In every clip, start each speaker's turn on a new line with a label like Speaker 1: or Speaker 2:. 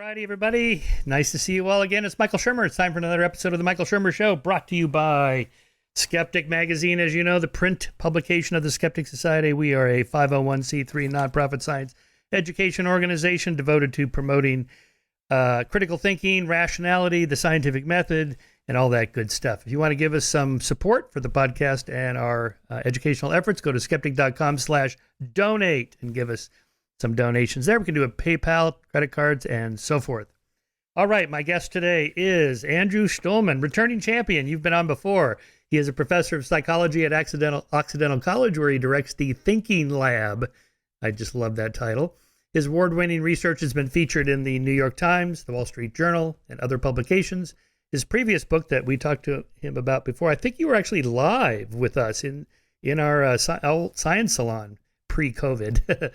Speaker 1: Righty, everybody. Nice to see you all again. It's Michael Shermer. It's time for another episode of The Michael Shermer Show, brought to you by Skeptic Magazine. As you know, the print publication of the Skeptic Society. We are a 501c3 nonprofit science education organization devoted to promoting critical thinking, rationality, the scientific method, and all that good stuff. If you want to give us some support for the podcast and our educational efforts, go to skeptic.com/donate and give us some donations there. We can do a PayPal, credit cards, and so forth. All right, my guest today is Andrew Shtulman, returning champion. You've been on before. He is a professor of psychology at Occidental College, where he directs the Thinking Lab. I just love that title. His award-winning research has been featured in the New York Times, the Wall Street Journal, and other publications. His previous book that we talked to him about before, I think you were actually live with us in our science salon pre-COVID.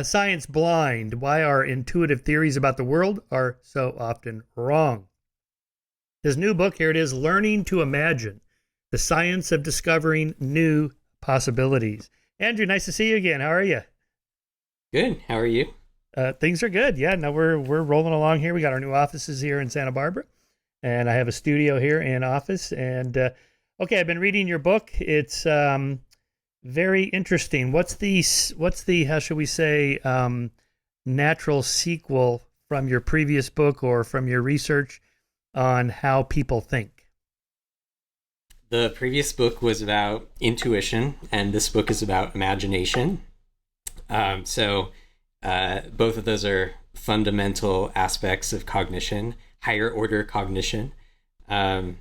Speaker 1: Science Blind, Why Our Intuitive Theories About the World Are So Often Wrong. His new book, here it is, Learning to Imagine, The Science of Discovering New Possibilities. Andrew, nice to see you again. How are you?
Speaker 2: Good. How are you?
Speaker 1: Things are good. Yeah, no, we're rolling along here. We got our new offices here in Santa Barbara, and I have a studio here and office. And okay, I've been reading your book. It's very interesting. What's the how should we say natural sequel from your previous book or from your research on how people think?
Speaker 2: The previous book was about intuition, and this book is about imagination. So both of those are fundamental aspects of cognition, higher order cognition. And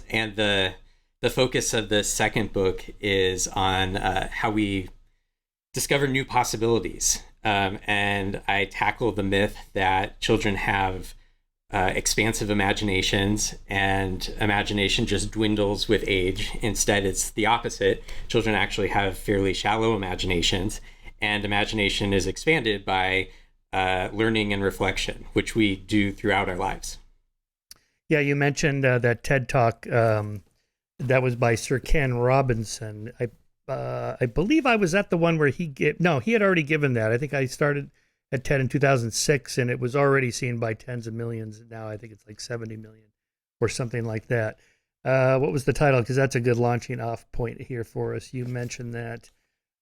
Speaker 2: the focus of the second book is on how we discover new possibilities. And I tackle the myth that children have expansive imaginations and imagination just dwindles with age. Instead, it's the opposite. Children actually have fairly shallow imaginations, and imagination is expanded by learning and reflection, which we do throughout our lives.
Speaker 1: Yeah, you mentioned that TED Talk that was by Sir Ken Robinson. I believe I was at the one where he had already given that. I think I started at TED in 2006, and it was already seen by tens of millions. And now I think it's like 70 million or something like that. What was the title? Because that's a good launching off point here for us. You mentioned that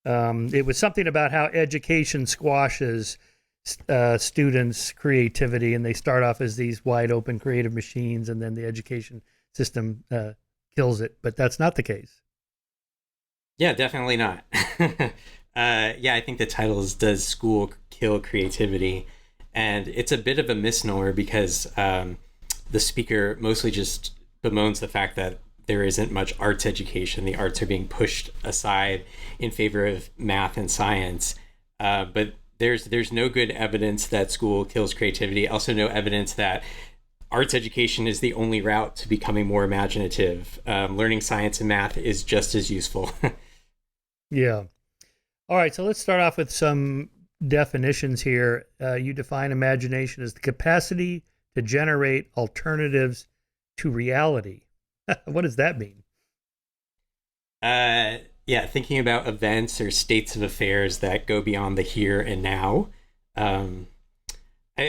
Speaker 1: it was something about how education squashes students' creativity, and they start off as these wide open creative machines, and then the education system kills it. But that's not the case.
Speaker 2: Yeah, definitely not. I think the title is Does School Kill Creativity? And it's a bit of a misnomer because the speaker mostly just bemoans the fact that there isn't much arts education. The arts are being pushed aside in favor of math and science. But there's no good evidence that school kills creativity. Also no evidence that arts education is the only route to becoming more imaginative. Learning science and math is just as useful.
Speaker 1: Yeah. All right, so let's start off with some definitions here. You define imagination as the capacity to generate alternatives to reality. What does that mean?
Speaker 2: Thinking about events or states of affairs that go beyond the here and now.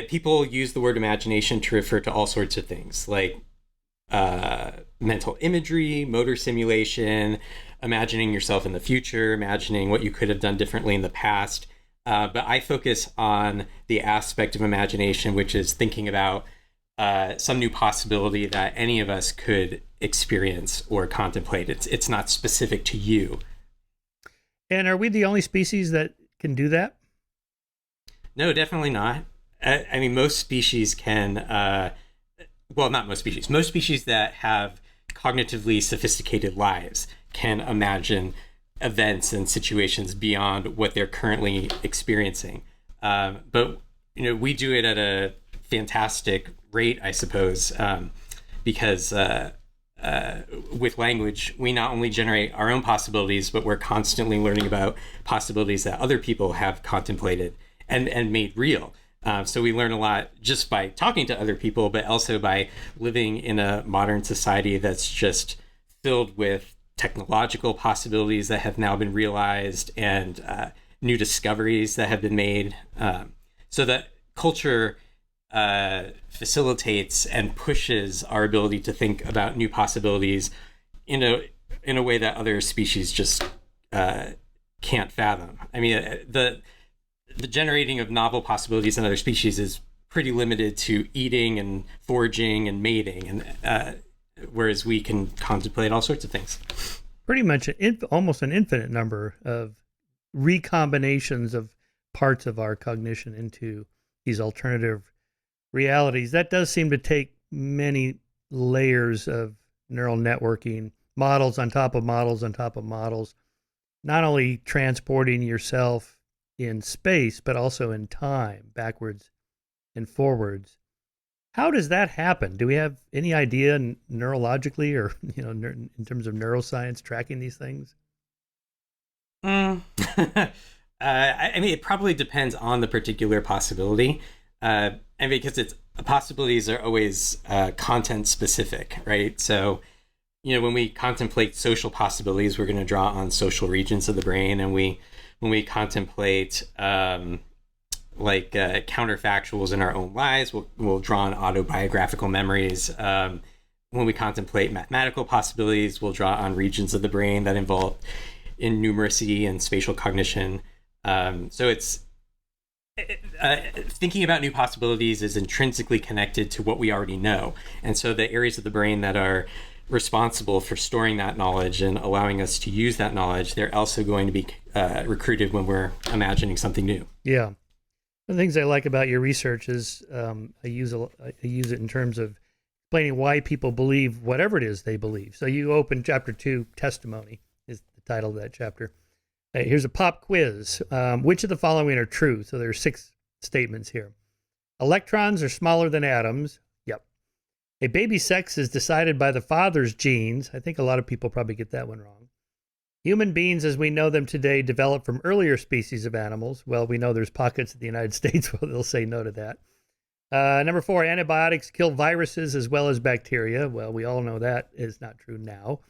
Speaker 2: People use the word imagination to refer to all sorts of things, like mental imagery, motor simulation, imagining yourself in the future, imagining what you could have done differently in the past. But I focus on the aspect of imagination, which is thinking about some new possibility that any of us could experience or contemplate. It's not specific to you.
Speaker 1: And are we the only species that can do that?
Speaker 2: No, definitely not. I mean, most species can, not most species. Most species that have cognitively sophisticated lives can imagine events and situations beyond what they're currently experiencing. But we do it at a fantastic rate, I suppose, because with language, we not only generate our own possibilities, but we're constantly learning about possibilities that other people have contemplated and made real. So we learn a lot just by talking to other people, but also by living in a modern society that's just filled with technological possibilities that have now been realized and new discoveries that have been made. So that culture facilitates and pushes our ability to think about new possibilities in a way that other species just can't fathom. I mean, the generating of novel possibilities in other species is pretty limited to eating and foraging and mating, and whereas we can contemplate all sorts of things.
Speaker 1: Pretty much almost an infinite number of recombinations of parts of our cognition into these alternative realities. That does seem to take many layers of neural networking, models on top of models on top of models, not only transporting yourself in space, but also in time, backwards and forwards. How does that happen? Do we have any idea neurologically or, in terms of neuroscience tracking these things?
Speaker 2: I mean, it probably depends on the particular possibility. And because possibilities are always content specific, right? So, when we contemplate social possibilities, we're going to draw on social regions of the brain. And when we contemplate counterfactuals in our own lives, we'll draw on autobiographical memories. When we contemplate mathematical possibilities, we'll draw on regions of the brain that involve in numeracy and spatial cognition. So it's thinking about new possibilities is intrinsically connected to what we already know. And so the areas of the brain that are responsible for storing that knowledge and allowing us to use that knowledge, they're also going to be recruited when we're imagining something new.
Speaker 1: Yeah. One of the things I like about your research is I use it in terms of explaining why people believe whatever it is they believe. So you open chapter 2, testimony is the title of that chapter. Here's a pop quiz. Which of the following are true? So there are 6 statements here. Electrons are smaller than atoms. Yep. A baby's sex is decided by the father's genes. I think a lot of people probably get that one wrong. Human beings as we know them today developed from earlier species of animals. Well, we know there's pockets of the United States where they'll say no to that. Number 4, antibiotics kill viruses as well as bacteria. Well, we all know that is not true now.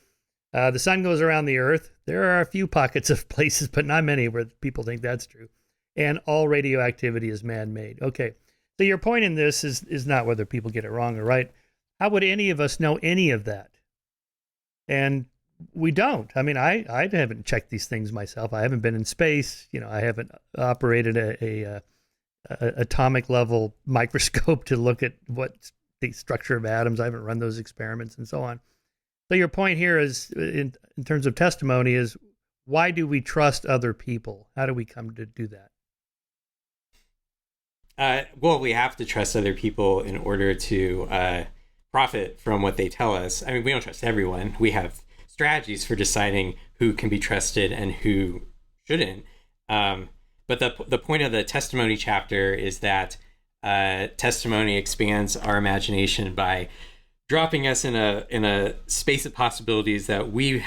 Speaker 1: The sun goes around the earth. There are a few pockets of places, but not many where people think that's true. And all radioactivity is man-made. Okay, so your point in this is not whether people get it wrong or right. How would any of us know any of that? And we don't. I mean, I haven't checked these things myself. I haven't been in space. I haven't operated a atomic level microscope to look at what the structure of atoms. I haven't run those experiments and so on. So your point here is, in terms of testimony, is why do we trust other people? How do we come to do that?
Speaker 2: Well, we have to trust other people in order to profit from what they tell us. I mean, we don't trust everyone. We have strategies for deciding who can be trusted and who shouldn't. But the point of the testimony chapter is that testimony expands our imagination by dropping us in a space of possibilities that we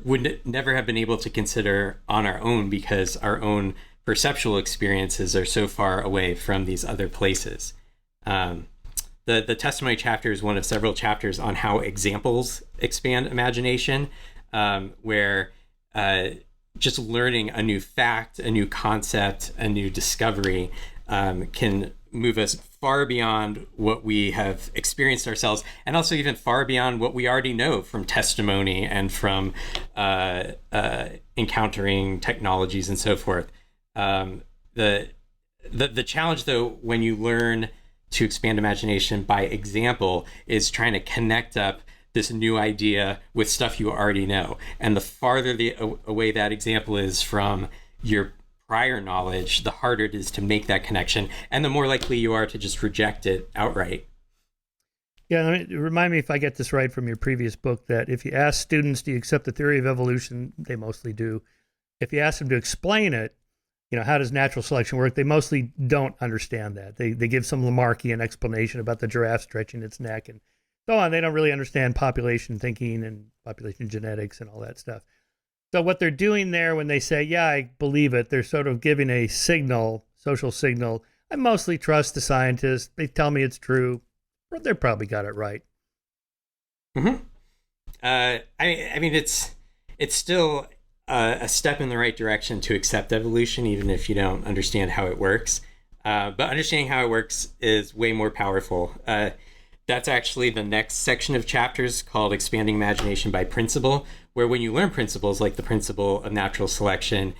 Speaker 2: would never have been able to consider on our own, because our own perceptual experiences are so far away from these other places. The testimony chapter is one of several chapters on how examples expand imagination, where just learning a new fact, a new concept, a new discovery can move us far beyond what we have experienced ourselves, and also even far beyond what we already know from testimony and from encountering technologies and so forth. The challenge, though, when you learn to expand imagination by example, is trying to connect up this new idea with stuff you already know. And the farther away that example is from your prior knowledge, the harder it is to make that connection, and the more likely you are to just reject it outright.
Speaker 1: Yeah, remind me if I get this right from your previous book, that if you ask students, do you accept the theory of evolution? They mostly do. If you ask them to explain it, how does natural selection work? They mostly don't understand that. They give some Lamarckian explanation about the giraffe stretching its neck and so on. They don't really understand population thinking and population genetics and all that stuff. So what they're doing there when they say, yeah, I believe it, they're sort of giving a signal, social signal. I mostly trust the scientists. They tell me it's true. But they probably got it right.
Speaker 2: Mm-hmm. I mean, it's still a step in the right direction to accept evolution, even if you don't understand how it works. But understanding how it works is way more powerful. That's actually the next section of chapters called Expanding Imagination by Principle, where when you learn principles like the principle of natural selection,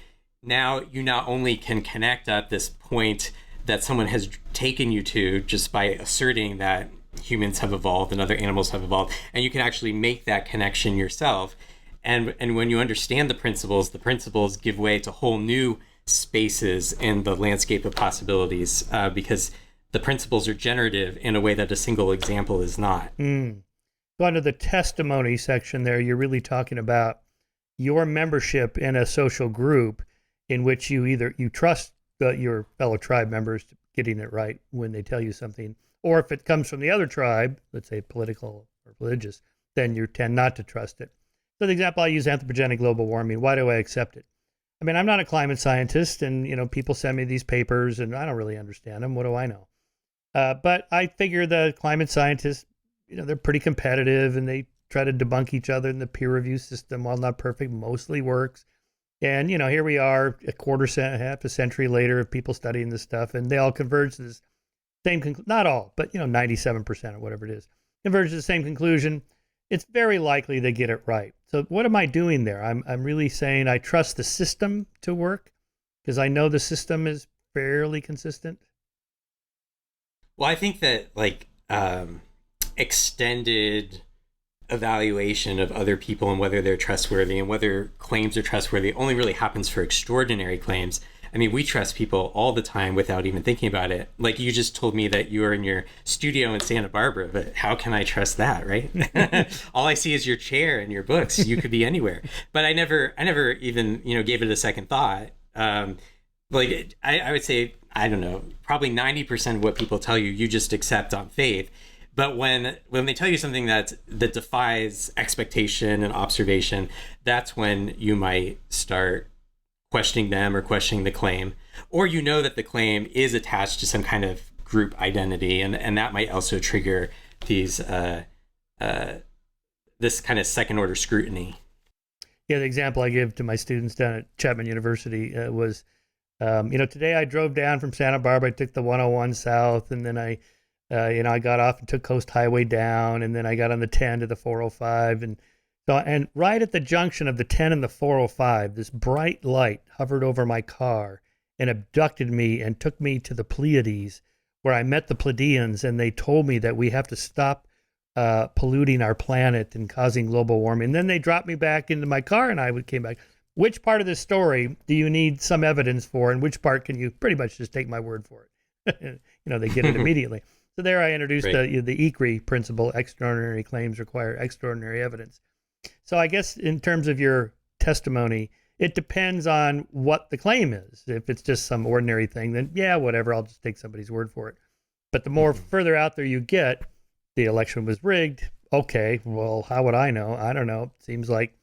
Speaker 2: now you not only can connect at this point that someone has taken you to just by asserting that humans have evolved and other animals have evolved, and you can actually make that connection yourself. And when you understand the principles give way to whole new spaces in the landscape of possibilities, because the principles are generative in a way that a single example is not.
Speaker 1: So under the testimony section there, you're really talking about your membership in a social group in which you trust your fellow tribe members getting it right when they tell you something, or if it comes from the other tribe, let's say political or religious, then you tend not to trust it. So the example I use, anthropogenic global warming. Why do I accept it? I mean, I'm not a climate scientist, and people send me these papers, and I don't really understand them. What do I know? But I figure the climate scientists, they're pretty competitive, and they try to debunk each other. And the peer review system, while not perfect, mostly works. And here we are, half a century later, of people studying this stuff, and they all converge to this same conclusion. Not all, but 97% or whatever it is, converge to the same conclusion. It's very likely they get it right. So what am I doing there? I'm really saying I trust the system to work because I know the system is fairly consistent.
Speaker 2: Well, I think that extended evaluation of other people and whether they're trustworthy and whether claims are trustworthy only really happens for extraordinary claims. I mean, we trust people all the time without even thinking about it. Like you just told me that you were in your studio in Santa Barbara, but how can I trust that, right? All I see is your chair and your books. You could be anywhere. But I never even, gave it a second thought. I would say, I don't know, probably 90% of what people tell you, you just accept on faith. But when they tell you something that defies expectation and observation, that's when you might start questioning them or questioning the claim, or that the claim is attached to some kind of group identity, and that might also trigger these this kind of second order scrutiny.
Speaker 1: Yeah, the example I give to my students down at Chapman University was, today I drove down from Santa Barbara. I took the 101 south, and then I got off and took Coast Highway down, and then I got on the 10 to the 405, and right at the junction of the 10 and the 405, this bright light hovered over my car and abducted me and took me to the Pleiades, where I met the Pleiadians, and they told me that we have to stop polluting our planet and causing global warming. And then they dropped me back into my car, and I came back. Which part of this story do you need some evidence for, and which part can you pretty much just take my word for it? They get it immediately. So there I introduced the ECRI principle: extraordinary claims require extraordinary evidence. So I guess in terms of your testimony, it depends on what the claim is. If it's just some ordinary thing, then yeah, whatever, I'll just take somebody's word for it. But the more further out there you get, the election was rigged. Okay, well, how would I know? I don't know. It seems like,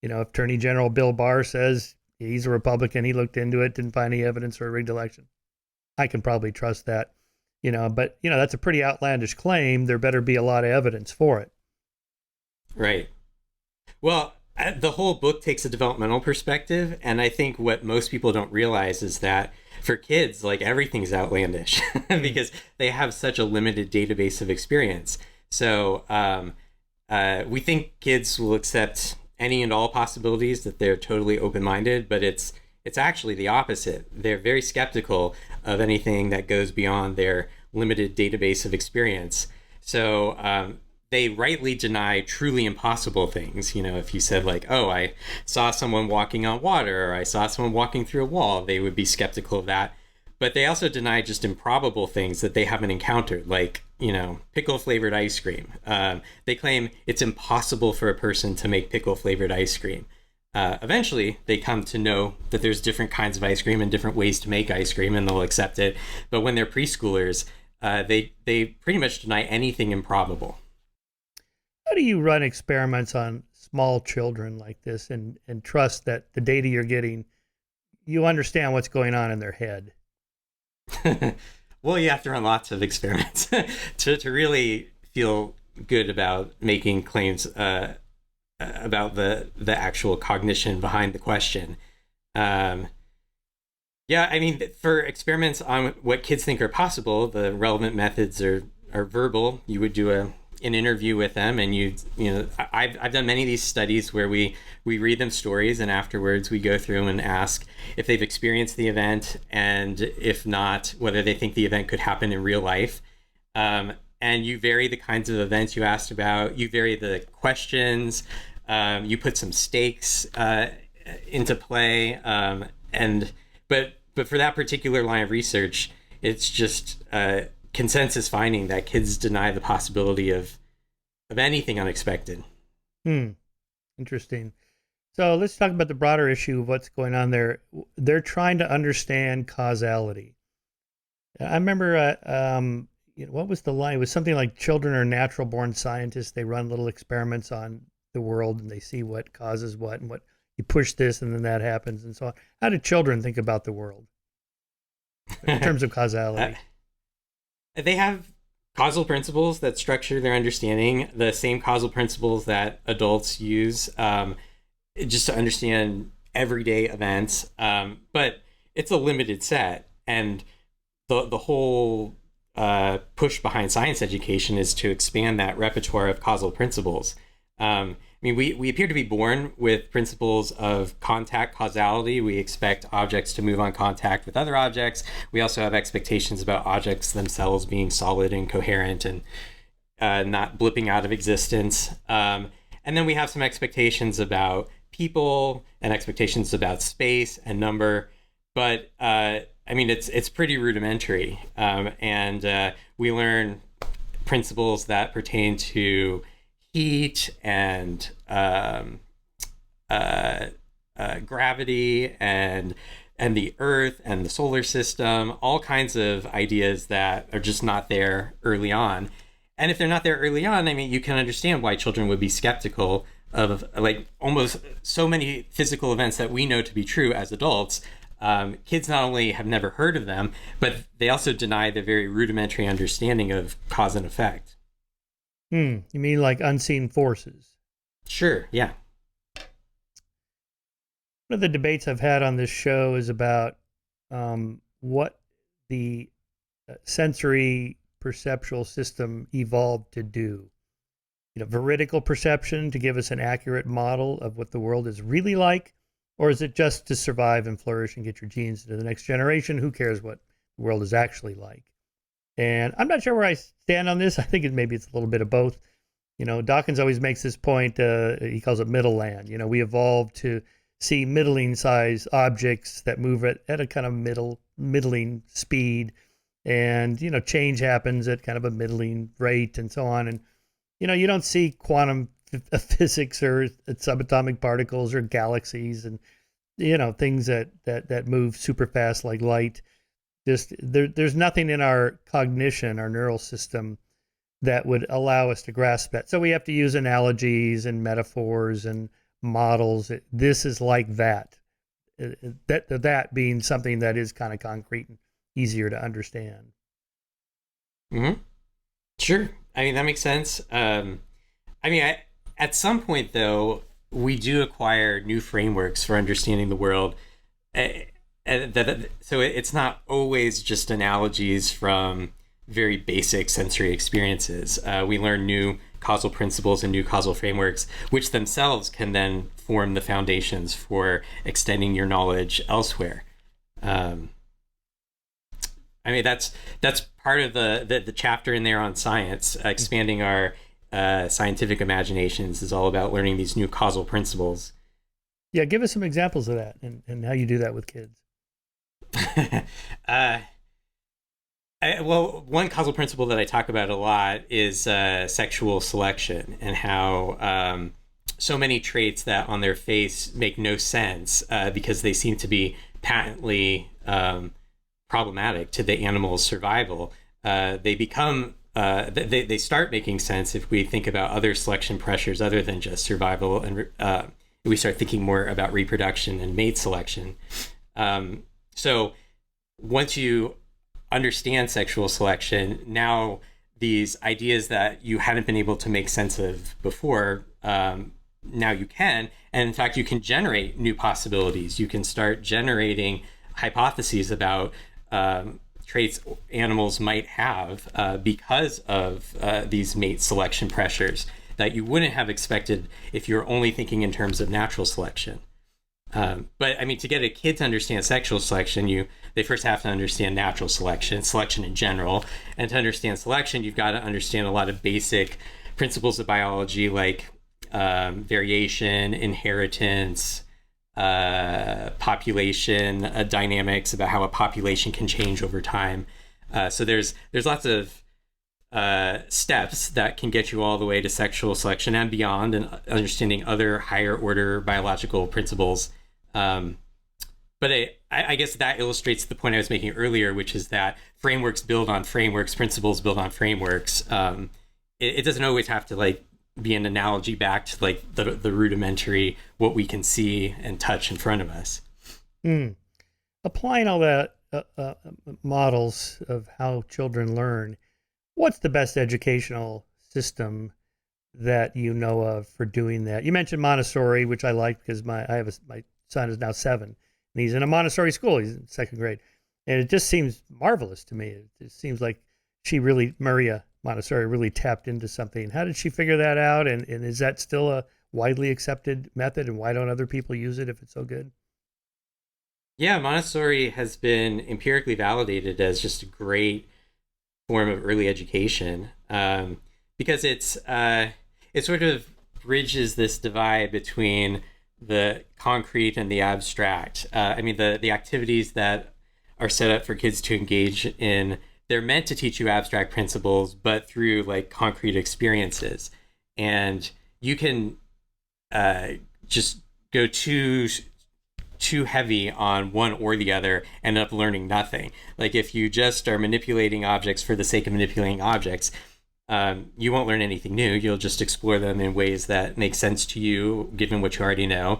Speaker 1: if Attorney General Bill Barr says he's a Republican, he looked into it, didn't find any evidence for a rigged election, I can probably trust that. But that's a pretty outlandish claim. There better be a lot of evidence for it.
Speaker 2: Right. Well, the whole book takes a developmental perspective, and I think what most people don't realize is that for kids, everything's outlandish because they have such a limited database of experience. So we think kids will accept any and all possibilities, that they're totally open-minded, but it's actually the opposite. They're very skeptical of anything that goes beyond their limited database of experience. So they rightly deny truly impossible things. If you said I saw someone walking on water, or I saw someone walking through a wall, they would be skeptical of that. But they also deny just improbable things that they haven't encountered, pickle flavored ice cream. They claim it's impossible for a person to make pickle flavored ice cream. Eventually, they come to know that there's different kinds of ice cream and different ways to make ice cream, and they'll accept it. But when they're preschoolers, they pretty much deny anything improbable.
Speaker 1: How do you run experiments on small children like this and trust that the data you're getting, you understand what's going on in their head?
Speaker 2: Well, you have to run lots of experiments to really feel good about making claims about the actual cognition behind the question. Yeah, I mean, for experiments on what kids think are possible, the relevant methods are verbal. You would do an interview with them, and I've done many of these studies where we read them stories, and afterwards we go through and ask if they've experienced the event, and if not, whether they think the event could happen in real life. And you vary the kinds of events you asked about. You vary the questions. You put some stakes into play, and but for that particular line of research, it's just consensus finding that kids deny the possibility of anything unexpected.
Speaker 1: Interesting. So let's talk about the broader issue of what's going on there. They're trying to understand causality. I remember, what was the line? It was something like children are natural born scientists. They run little experiments on the world and they see what causes what and what you push this and then that happens and so on. How do children think about the world in terms of causality?
Speaker 2: They have causal principles that structure their understanding, the same causal principles that adults use just to understand everyday events. But it's a limited set. And the whole push behind science education is to expand that repertoire of causal principles. I mean, we appear to be born with principles of contact causality. We expect objects to move on contact with other objects. We also have expectations about objects themselves being solid and coherent and not blipping out of existence. And then we have some expectations about people and expectations about space and number. But I mean, it's pretty rudimentary. And we learn principles that pertain to heat and gravity and the Earth and the solar system, all kinds of ideas that are just not there early on. And if they're not there early on, I mean, you can understand why children would be skeptical of like almost so many physical events that we know to be true as adults. Kids not only have never heard of them, but they also deny the very rudimentary understanding of cause and effect.
Speaker 1: You mean like unseen forces?
Speaker 2: Sure, yeah.
Speaker 1: One of the debates I've had on this show is about what the sensory perceptual system evolved to do. Veridical perception to give us an accurate model of what the world is really like, or is it just to survive and flourish and get your genes into the next generation? Who cares what the world is actually like? And I'm not sure where I stand on this. I think maybe it's a little bit of both. Dawkins always makes this point. He calls it middle land. We evolved to see middling size objects that move at a kind of middling speed. And, change happens at kind of a middling rate and so on. And, you don't see quantum physics or subatomic particles or galaxies and, things that move super fast like light. There's nothing in our cognition, our neural system, that would allow us to grasp that. So we have to use analogies and metaphors and models. This is like that. That being something that is kind of concrete and easier to understand.
Speaker 2: Mm-hmm. Sure. I mean, that makes sense. At some point, though, we do acquire new frameworks for understanding the world. So it's not always just analogies from very basic sensory experiences. We learn new causal principles and new causal frameworks, which themselves can then form the foundations for extending your knowledge elsewhere. That's part of the chapter in there on science. Expanding our scientific imaginations is all about learning these new causal principles.
Speaker 1: Yeah, give us some examples of that and how you do that with kids.
Speaker 2: Well, one causal principle that I talk about a lot is sexual selection, and how so many traits that on their face make no sense because they seem to be patently problematic to the animal's survival. They become they start making sense if we think about other selection pressures other than just survival, and we start thinking more about reproduction and mate selection. So once you understand sexual selection, now these ideas that you hadn't been able to make sense of before, now you can. And in fact, you can generate new possibilities. You can start generating hypotheses about traits animals might have because of these mate selection pressures that you wouldn't have expected if you're only thinking in terms of natural selection. But I mean, to get a kid to understand sexual selection, they first have to understand natural selection in general. And to understand selection, you've got to understand a lot of basic principles of biology like variation, inheritance, population dynamics, about how a population can change over time. So there's lots of steps that can get you all the way to sexual selection and beyond, and understanding other higher order biological principles. But I guess that illustrates the point I was making earlier, which is that frameworks build on frameworks, principles build on frameworks. It doesn't always have to like be an analogy back to like the rudimentary, what we can see and touch in front of us.
Speaker 1: Applying all that models of how children learn, what's the best educational system that you know of for doing that? You mentioned Montessori, which I like because my son is now 7, and he's in a Montessori school. He's in 2nd grade, and it just seems marvelous to me. It seems like Maria Montessori really tapped into something. How did she figure that out? And is that still a widely accepted method? And why don't other people use it if it's so good?
Speaker 2: Yeah, Montessori has been empirically validated as just a great form of early education, because it sort of bridges this divide between the concrete and the abstract. I mean, the activities that are set up for kids to engage in, they're meant to teach you abstract principles, but through like concrete experiences. And you can just go too heavy on one or the other, end up learning nothing. Like if you just are manipulating objects for the sake of manipulating objects, you won't learn anything new. You'll just explore them in ways that make sense to you, given what you already know.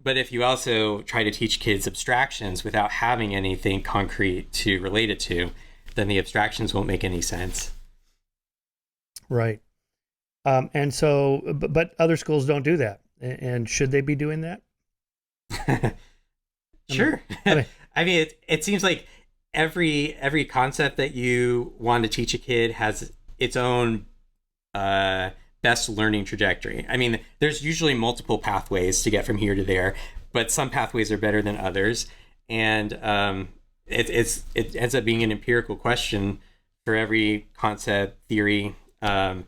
Speaker 2: But if you also try to teach kids abstractions without having anything concrete to relate it to, then the abstractions won't make any sense.
Speaker 1: Right. And so, but other schools don't do that. And should they be doing that?
Speaker 2: Sure. I mean, it seems like every concept that you want to teach a kid has its own best learning trajectory. I mean, there's usually multiple pathways to get from here to there, but some pathways are better than others. And it ends up being an empirical question for every concept, theory, and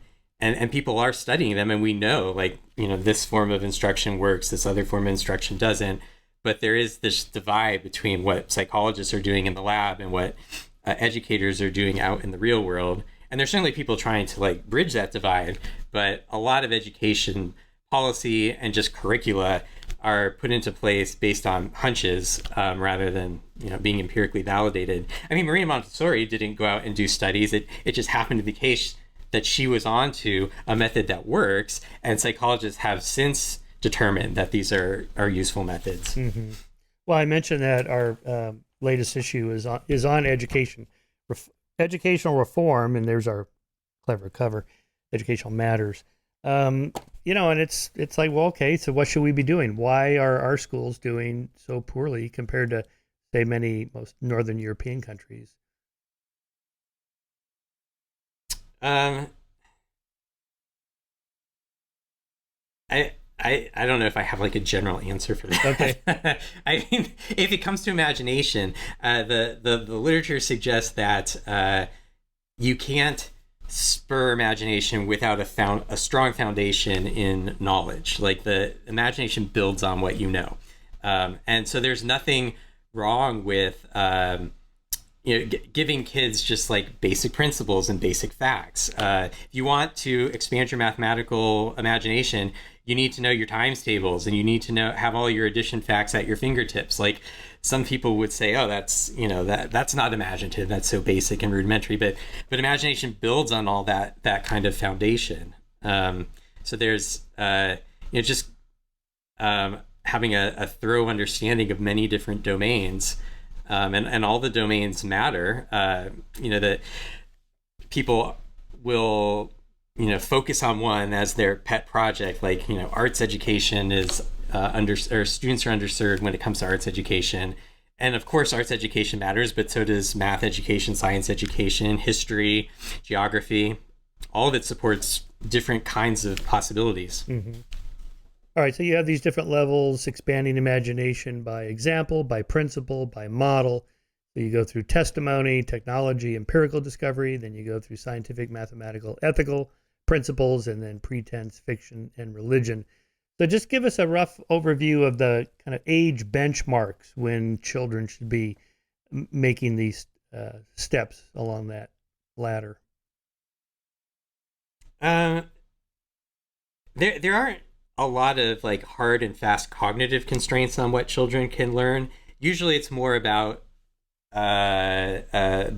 Speaker 2: people are studying them, and we know, like, this form of instruction works, this other form of instruction doesn't. But there is this divide between what psychologists are doing in the lab and what educators are doing out in the real world. And there's certainly people trying to like bridge that divide, but a lot of education policy and just curricula are put into place based on hunches rather than being empirically validated. I mean, Maria Montessori didn't go out and do studies. It just happened to be the case that she was onto a method that works, and psychologists have since determined that these are useful methods.
Speaker 1: Mm-hmm. Well, I mentioned that our latest issue is on education, educational reform, and there's our clever cover, Educational Matters. And it's like, well, okay, so what should we be doing? Why are our schools doing so poorly compared to, say, most Northern European countries?
Speaker 2: I don't know if I have like a general answer for that.
Speaker 1: Okay.
Speaker 2: I mean, if it comes to imagination, the literature suggests that you can't spur imagination without a strong foundation in knowledge. Like, the imagination builds on what you know, and so there's nothing wrong with giving kids just like basic principles and basic facts. If you want to expand your mathematical imagination, you need to know your times tables, and you need to have all your addition facts at your fingertips. Like, some people would say, oh, that's not imaginative, that's so basic and rudimentary, but imagination builds on all that kind of foundation. So there's just having a thorough understanding of many different domains, and all the domains matter. That people will focus on one as their pet project. Like, arts education is students are underserved when it comes to arts education, And of course, arts education matters, but so does math education, science education, history, geography. All of it supports different kinds of possibilities.
Speaker 1: Mm-hmm. All right, so you have these different levels, expanding imagination by example, by principle, by model. So you go through testimony, technology, empirical discovery, then you go through scientific, mathematical, ethical principles, and then pretense, fiction, and religion. So just give us a rough overview of the kind of age benchmarks when children should be making these steps along that ladder.
Speaker 2: There aren't a lot of like hard and fast cognitive constraints on what children can learn. Usually, it's more about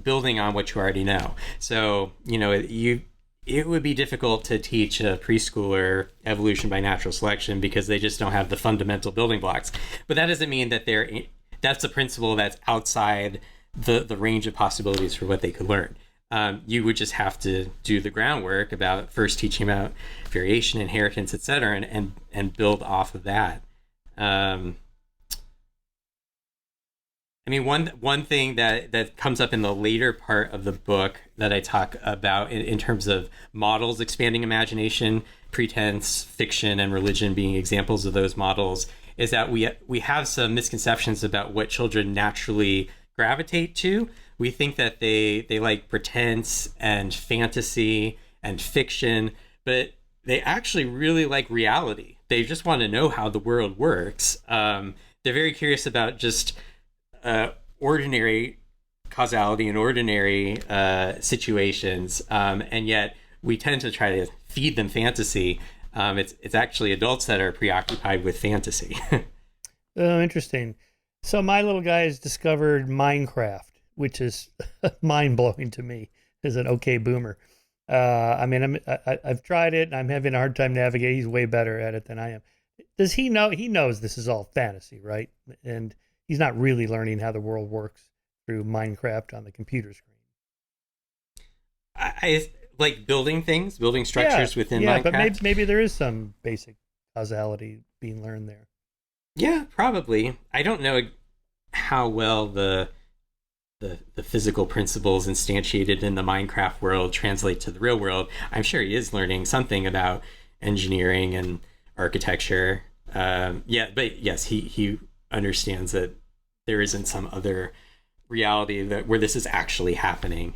Speaker 2: building on what you already know. So it would be difficult to teach a preschooler evolution by natural selection because they just don't have the fundamental building blocks. But that doesn't mean that that's a principle that's outside the range of possibilities for what they could learn. You would just have to do the groundwork about first teaching about variation, inheritance, etc., and build off of that. One thing that comes up in the later part of the book that I talk about in terms of models expanding imagination, pretense, fiction, and religion being examples of those models, is that we have some misconceptions about what children naturally gravitate to. We think that they like pretense and fantasy and fiction, but they actually really like reality. They just want to know how the world works. They're very curious about just ordinary causality and ordinary situations, and yet we tend to try to feed them fantasy. It's actually adults that are preoccupied with fantasy.
Speaker 1: Oh, interesting. So my little guy has discovered Minecraft, which is mind-blowing to me as an okay boomer. I've tried it, and I'm having a hard time navigating. He's way better at it than I am. Does he know? He knows this is all fantasy, right? And he's not really learning how the world works through Minecraft on the computer screen.
Speaker 2: I like building things, building structures within Minecraft.
Speaker 1: But maybe there is some basic causality being learned there.
Speaker 2: Yeah, probably. I don't know how well the physical principles instantiated in the Minecraft world translate to the real world. I'm sure he is learning something about engineering and architecture. But yes, he understands that there isn't some other reality where this is actually happening.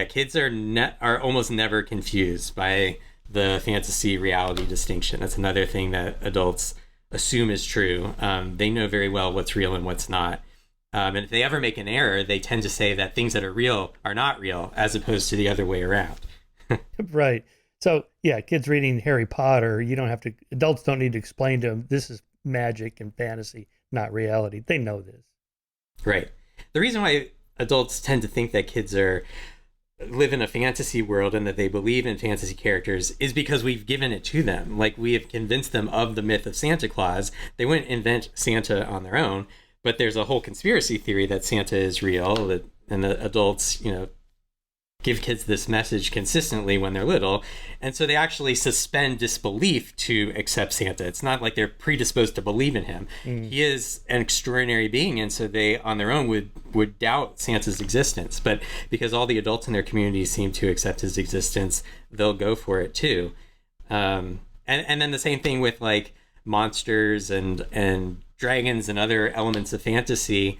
Speaker 2: Kids are almost never confused by the fantasy reality distinction. That's another thing that adults assume is true. They know very well what's real and what's not. And if they ever make an error, they tend to say that things that are real are not real, as opposed to the other way around.
Speaker 1: Right. So, yeah, kids reading Harry Potter, adults don't need to explain to them, this is magic and fantasy, not reality. They know this.
Speaker 2: Right. The reason why adults tend to think that kids live in a fantasy world and that they believe in fantasy characters is because we've given it to them. Like, we have convinced them of the myth of Santa Claus. They wouldn't invent Santa on their own, but there's a whole conspiracy theory that Santa is real, and the adults, give kids this message consistently when they're little. And so they actually suspend disbelief to accept Santa. It's not like they're predisposed to believe in him. He is an extraordinary being, and so they on their own would doubt Santa's existence. But because all the adults in their community seem to accept his existence, they'll go for it too. And then the same thing with like monsters and dragons and other elements of fantasy.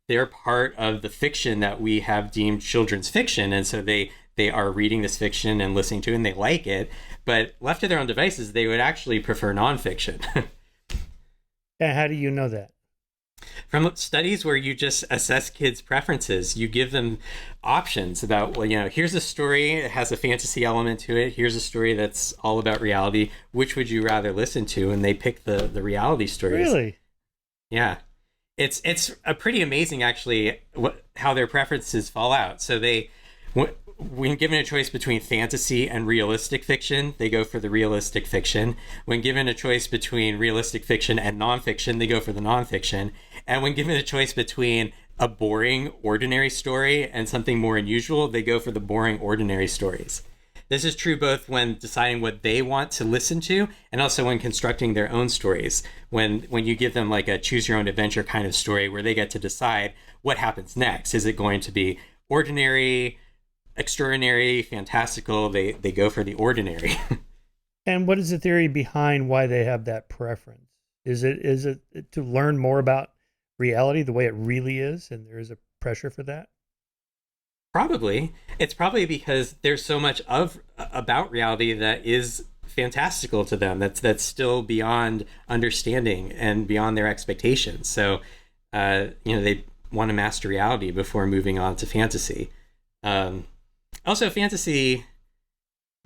Speaker 2: They're part of the fiction that we have deemed children's fiction, and so they are reading this fiction and listening to it, and they like it. But left to their own devices, they would actually prefer nonfiction.
Speaker 1: And how do you know that?
Speaker 2: From studies where you just assess kids' preferences. You give them options about, here's a story that has a fantasy element to it. Here's a story that's all about reality. Which would you rather listen to? And they pick the reality stories.
Speaker 1: Really?
Speaker 2: Yeah. It's a pretty amazing, actually, how their preferences fall out. So when given a choice between fantasy and realistic fiction, they go for the realistic fiction. When given a choice between realistic fiction and nonfiction, they go for the nonfiction. And when given a choice between a boring, ordinary story and something more unusual, they go for the boring, ordinary stories. this is true both when deciding what they want to listen to and also when constructing their own stories. When you give them like a choose your own adventure kind of story where they get to decide what happens next. Is it going to be ordinary, extraordinary, fantastical? They go for the ordinary.
Speaker 1: And what is the theory behind why they have that preference? Is it to learn more about reality the way it really is, and there is a pressure for that?
Speaker 2: Probably. It's probably because there's so much of about reality that is fantastical to them. That's still beyond understanding and beyond their expectations. So, they want to master reality before moving on to fantasy. Also, fantasy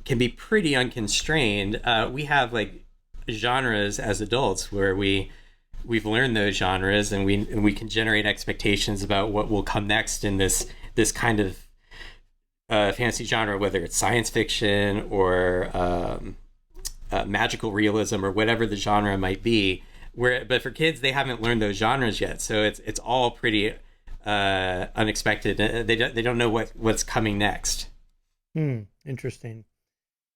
Speaker 2: can be pretty unconstrained. We have like genres as adults where we've learned those genres, and we can generate expectations about what will come next in this kind of fantasy genre, whether it's science fiction or magical realism or whatever the genre might be. But for kids, they haven't learned those genres yet, so it's all pretty unexpected. They don't know what's coming next.
Speaker 1: Interesting.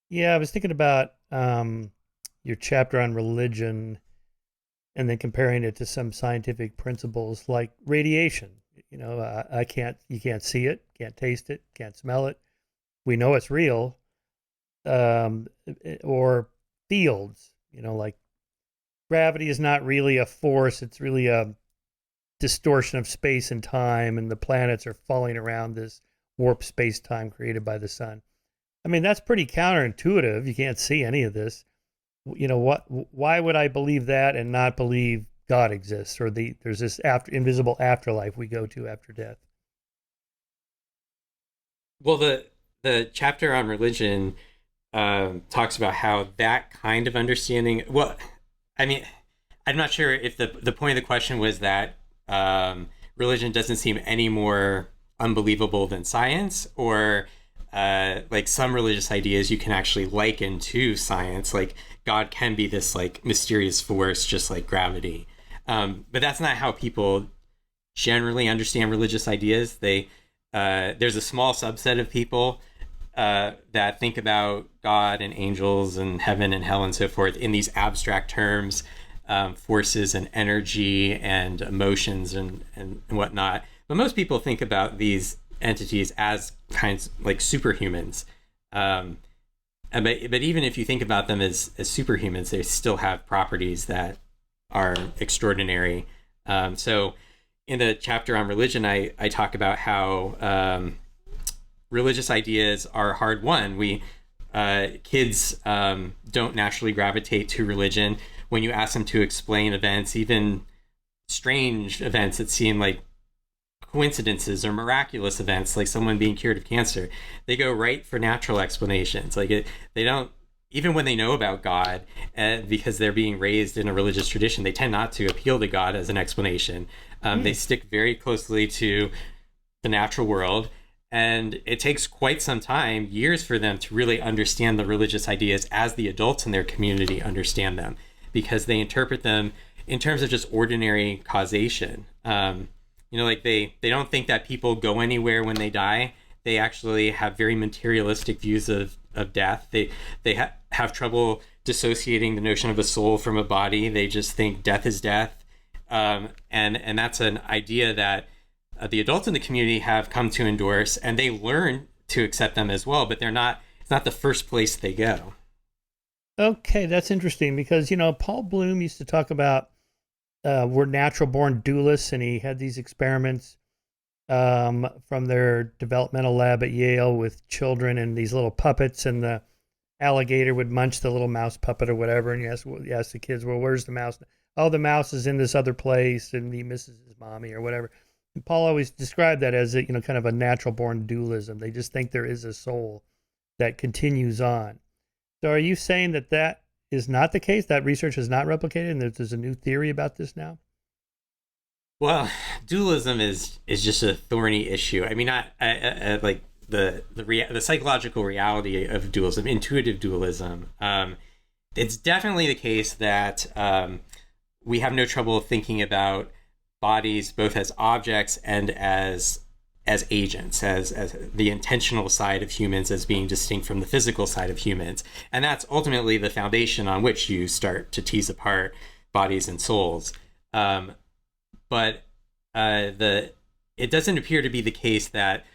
Speaker 1: Yeah, I was thinking about your chapter on religion, and then comparing it to some scientific principles like radiation. You can't see it, can't taste it, can't smell it. We know it's real. Or fields, like gravity is not really a force. It's really a distortion of space and time, and the planets are falling around this warped space-time created by the sun. I mean, that's pretty counterintuitive. You can't see any of this. Why would I believe that and not believe God exists, or there's this invisible afterlife we go to after death?
Speaker 2: Well, the chapter on religion talks about how that kind of understanding. Well, I mean, I'm not sure if the point of the question was that religion doesn't seem any more unbelievable than science, or like some religious ideas you can actually liken to science, like God can be this like mysterious force, just like gravity. But that's not how people generally understand religious ideas. There's a small subset of people that think about God and angels and heaven and hell and so forth in these abstract terms, forces and energy and emotions and whatnot. But most people think about these entities as kinds like superhumans. But even if you think about them as superhumans, they still have properties that are extraordinary. So in the chapter on religion, I talk about how religious ideas are hard won. Kids don't naturally gravitate to religion. When you ask them to explain events, even strange events that seem like coincidences or miraculous events, like someone being cured of cancer, they go right for natural explanations. They don't, even when they know about God, because they're being raised in a religious tradition, they tend not to appeal to God as an explanation. They stick very closely to the natural world, and it takes quite some time, years, for them to really understand the religious ideas as the adults in their community understand them, because they interpret them in terms of just ordinary causation. Like they don't think that people go anywhere when they die. They actually have very materialistic views of death. They have trouble dissociating the notion of a soul from a body. They just think death is death. And that's an idea that the adults in the community have come to endorse, and they learn to accept them as well, but it's not the first place they go.
Speaker 1: Okay, that's interesting, because Paul Bloom used to talk about we're natural born dualists, and he had these experiments from their developmental lab at Yale with children and these little puppets, and the alligator would munch the little mouse puppet or whatever, and you ask the kids, well, where's the mouse? Oh, the mouse is in this other place, and he misses his mommy or whatever. And Paul always described that as kind of a natural born dualism. They just think there is a soul that continues on. So are you saying that is not the case? That research is not replicated, and there's a new theory about this now?
Speaker 2: Well, dualism is just a thorny issue. I mean, not like the psychological reality of dualism, intuitive dualism. It's definitely the case that we have no trouble thinking about bodies both as objects and as as agents, as the intentional side of humans as being distinct from the physical side of humans. And that's ultimately the foundation on which you start to tease apart bodies and souls. But it doesn't appear to be the case that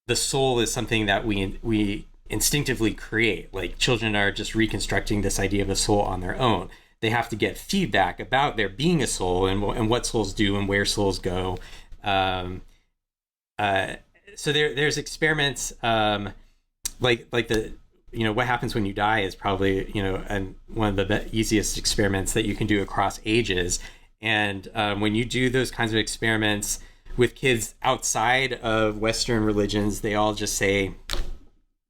Speaker 2: the soul is something that we instinctively create. Like, children are just reconstructing this idea of a soul on their own. They have to get feedback about there being a soul and what souls do and where souls go. So there's experiments like the what happens when you die is probably and one of the easiest experiments that you can do across ages. And when you do those kinds of experiments with kids outside of Western religions, they all just say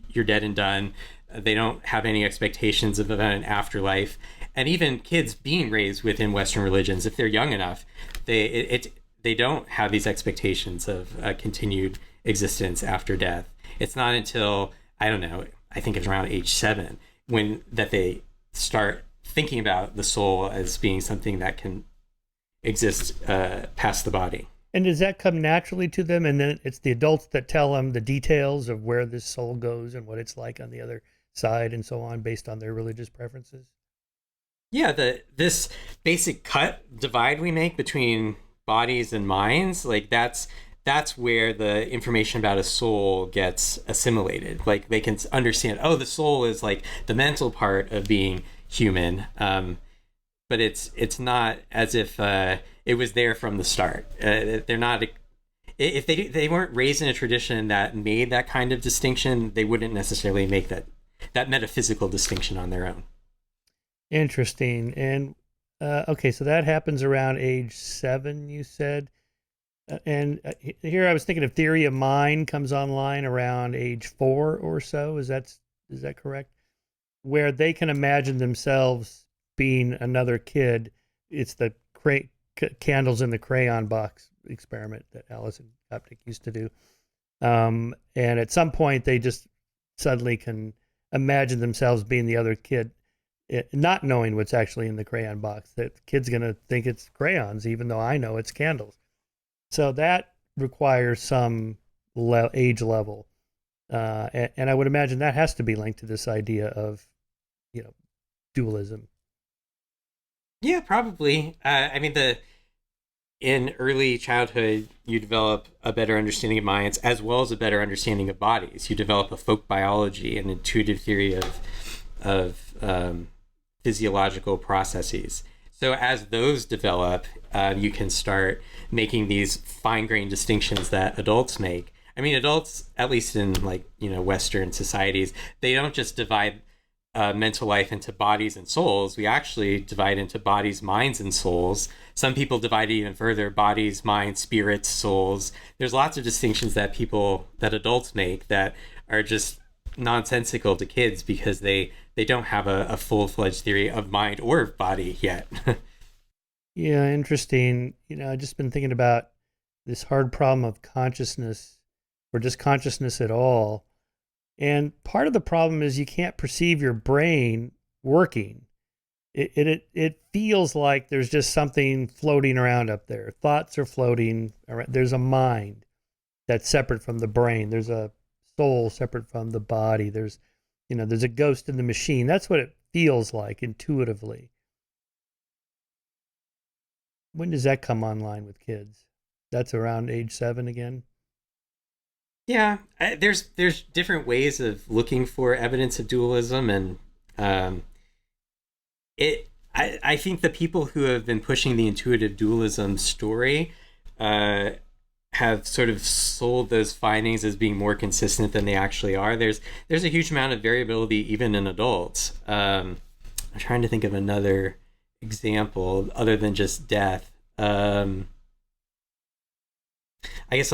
Speaker 2: you're dead and done. They don't have any expectations of an afterlife. And even kids being raised within Western religions, if they're young enough, they don't have these expectations of continued existence after death. It's not until, I don't know, I think it's around age 7 that they start thinking about the soul as being something that can exist past the body.
Speaker 1: And does that come naturally to them, and then it's the adults that tell them the details of where this soul goes and what it's like on the other side and so on, based on their religious preferences?
Speaker 2: Yeah, this basic divide we make between bodies and minds, like that's where the information about a soul gets assimilated. Like, they can understand, oh, the soul is like the mental part of being human, but it's not as if it was there from the start. They're not. If they weren't raised in a tradition that made that kind of distinction, they wouldn't necessarily make that metaphysical distinction on their own.
Speaker 1: Interesting. And okay, so that happens around age 7, you said. And here I was thinking of theory of mind comes online around age 4 or so. Is that correct? Where they can imagine themselves being another kid. It's the candles in the crayon box experiment that Alice and Skeptic used to do. And at some point, they just suddenly can imagine themselves being the other kid, not knowing what's actually in the crayon box. That the kid's going to think it's crayons, even though I know it's candles. So that requires some age level. And I would imagine that has to be linked to this idea of, dualism.
Speaker 2: Yeah, probably. I mean, in early childhood, you develop a better understanding of minds as well as a better understanding of bodies. You develop a folk biology, an intuitive theory of physiological processes. So as those develop, you can start making these fine-grained distinctions that adults make. I mean, adults, at least in Western societies, they don't just divide mental life into bodies and souls. We actually divide into bodies, minds, and souls. Some people divide it even further: bodies, minds, spirits, souls. There's lots of distinctions that adults make that are just nonsensical to kids because they don't have a full-fledged theory of mind or body yet.
Speaker 1: Yeah, interesting. I've just been thinking about this hard problem of consciousness, or just consciousness at all. And part of the problem is you can't perceive your brain working. It feels like there's just something floating around up there. Thoughts are floating around. There's a mind that's separate from the brain. There's a soul separate from the body. There's a ghost in the machine. That's what it feels like intuitively. When does that come online with kids? That's around age 7 again?
Speaker 2: Yeah, there's different ways of looking for evidence of dualism, and I think the people who have been pushing the intuitive dualism story have sort of sold those findings as being more consistent than they actually are. There's a huge amount of variability even in adults. I'm trying to think of another example other than just death. I guess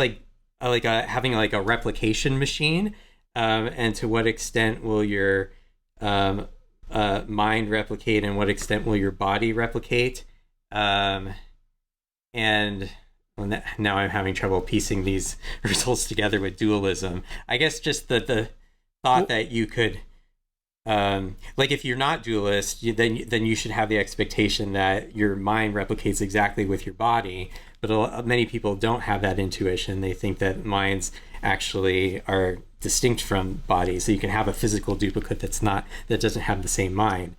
Speaker 2: having a replication machine, and to what extent will your mind replicate, and what extent will your body replicate, and now I'm having trouble piecing these results together with dualism. I guess just the thought that you could, if you're not dualist, then you should have the expectation that your mind replicates exactly with your body. but many people don't have that intuition. They think that minds actually are distinct from bodies. So you can have a physical duplicate that doesn't have the same mind.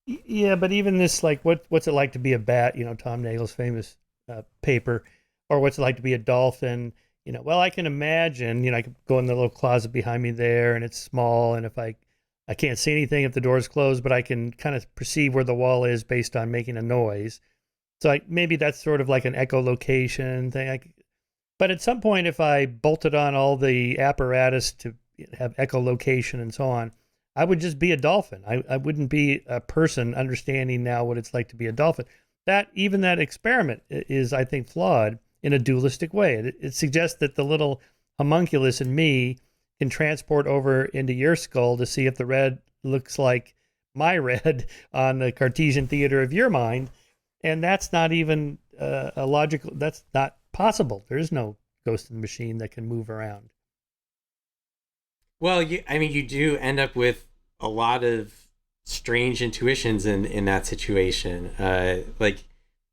Speaker 1: Yeah, but even this, like, what's it like to be a bat? Tom Nagel's famous paper, or what's it like to be a dolphin? Well, I can imagine. I could go in the little closet behind me there, and it's small, and if I can't see anything if the door's closed, but I can kind of perceive where the wall is based on making a noise. So maybe that's sort of like an echolocation thing. But at some point, if I bolted on all the apparatus to have echolocation and so on, I would just be a dolphin. I wouldn't be a person understanding now what it's like to be a dolphin. Even that experiment is, I think, flawed in a dualistic way. It suggests that the little homunculus in me can transport over into your skull to see if the red looks like my red on the Cartesian theater of your mind. And that's not even a logical, that's not possible. There is no ghost in the machine that can move around.
Speaker 2: Well, you do end up with a lot of strange intuitions in that situation. Like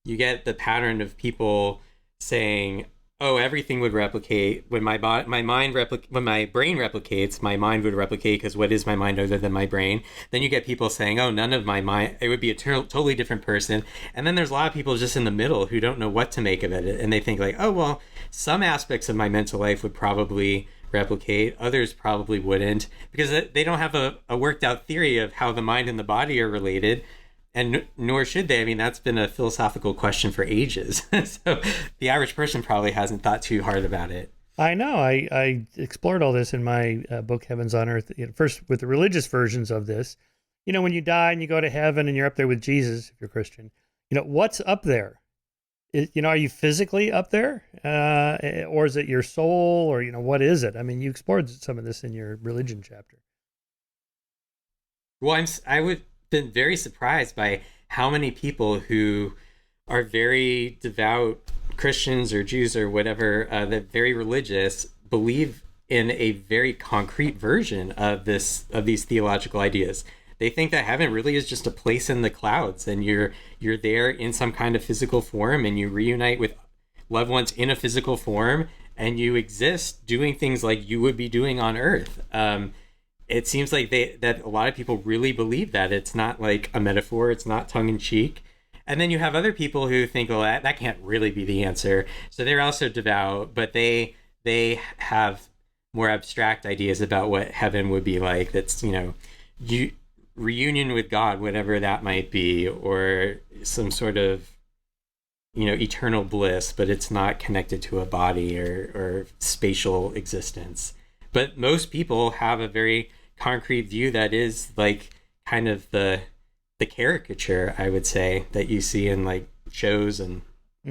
Speaker 2: you get the pattern of people saying, "Oh, everything would replicate when my brain replicates, my mind would replicate because what is my mind other than my brain?" Then you get people saying, "Oh, none of my mind, it would be a totally different person." And then there's a lot of people just in the middle who don't know what to make of it, and they think like, "Oh, well, some aspects of my mental life would probably replicate, others probably wouldn't," because they don't have a worked out theory of how the mind and the body are related. And nor should they. I mean, that's been a philosophical question for ages. So the average person probably hasn't thought too hard about it.
Speaker 1: I know. I explored all this in my book, Heavens on Earth, first with the religious versions of this. When you die and you go to heaven and you're up there with Jesus, if you're Christian, what's up there? Are you physically up there? Or is it your soul? Or, what is it? I mean, you explored some of this in your religion chapter.
Speaker 2: Well, I would been very surprised by how many people who are very devout Christians or Jews or whatever, that very religious, believe in a very concrete version of these theological ideas. They think that heaven really is just a place in the clouds, and you're there in some kind of physical form, and you reunite with loved ones in a physical form, and you exist doing things like you would be doing on Earth. It seems like that a lot of people really believe that. It's not like a metaphor. It's not tongue in cheek. And then you have other people who think, well, that can't really be the answer. So they're also devout, but they have more abstract ideas about what heaven would be like. That's, reunion with God, whatever that might be, or some sort of, eternal bliss, but it's not connected to a body or spatial existence. But most people have a very concrete view that is like kind of the caricature, I would say, that you see in like shows and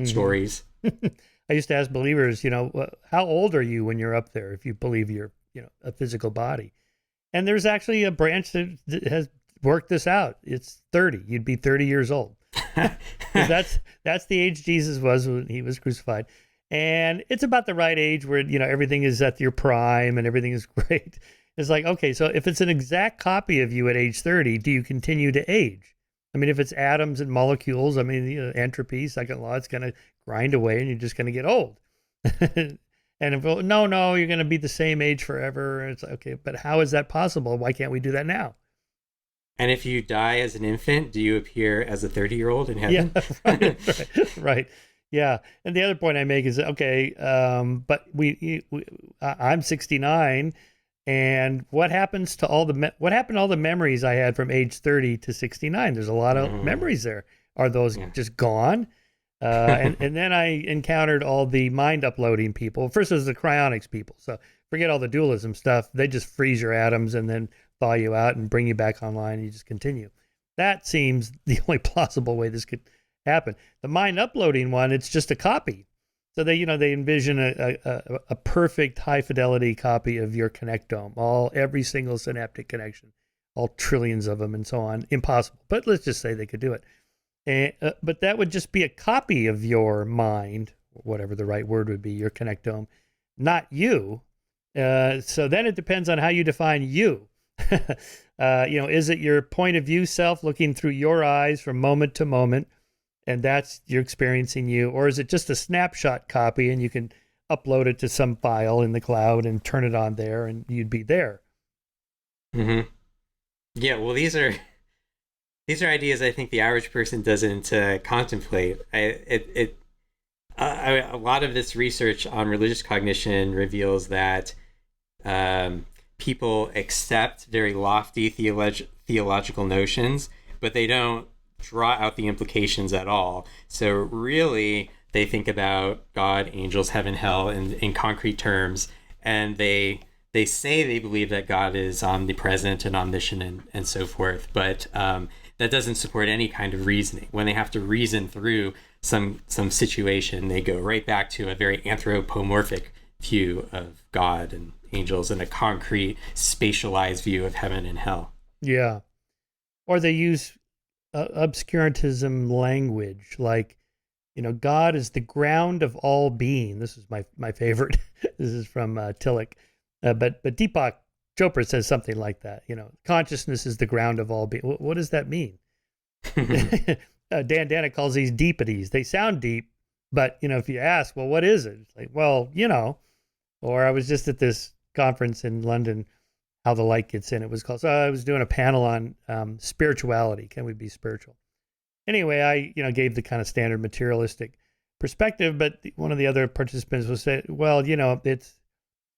Speaker 2: stories.
Speaker 1: I used to ask believers, how old are you when you're up there, if you believe you're, a physical body? And there's actually a branch that has worked this out. It's 30. You'd be 30 years old. that's the age Jesus was when he was crucified. And it's about the right age where, everything is at your prime and everything is great. It's like, okay, so if it's an exact copy of you at age 30, do you continue to age? I mean, if it's atoms and molecules, entropy, second law, it's going to grind away and you're just going to get old. And if, no, you're going to be the same age forever. And it's like, okay, but how is that possible? Why can't we do that now?
Speaker 2: And if you die as an infant, do you appear as a 30-year-old in heaven?
Speaker 1: Yeah, right. Yeah, and the other point I make is, okay, but I'm 69, and what happened to all the memories I had from age 30 to 69? There's a lot of memories there. Are those just gone? And then I encountered all the mind uploading people. First, there's the cryonics people. So forget all the dualism stuff. They just freeze your atoms and then thaw you out and bring you back online. And you just continue. That seems the only plausible way this could happen. The mind uploading one, it's just a copy. So they envision a perfect high fidelity copy of your connectome, every single synaptic connection, all trillions of them and so on. Impossible. But let's just say they could do it. But that would just be a copy of your mind, whatever the right word would be, your connectome, not you. So then it depends on how you define you. Is it your point of view self looking through your eyes from moment to moment? and that's you're experiencing you, or is it just a snapshot copy and you can upload it to some file in the cloud and turn it on there and you'd be there?
Speaker 2: Hmm. Yeah, well, these are ideas I think the average person doesn't contemplate. A lot of this research on religious cognition reveals that people accept very lofty theological notions, but they don't draw out the implications at all. So really, they think about God, angels, heaven, hell in concrete terms, and they say they believe that God is omnipresent and omniscient and so forth, but that doesn't support any kind of reasoning. When they have to reason through some situation, they go right back to a very anthropomorphic view of God and angels and a concrete, spatialized view of heaven and hell.
Speaker 1: Yeah. Or they use obscurantism language, like, God is the ground of all being. This is my favorite. This is from Tillich. But Deepak Chopra says something like that. Consciousness is the ground of all being. What does that mean? Dan Dana calls these deepities. They sound deep, but if you ask, well, what is it? It's like, well, Or I was just at this conference in London, How the Light Gets In. It was called. So I was doing a panel on spirituality. Can we be spiritual? Anyway, I gave the kind of standard materialistic perspective, but one of the other participants was saying, well, it's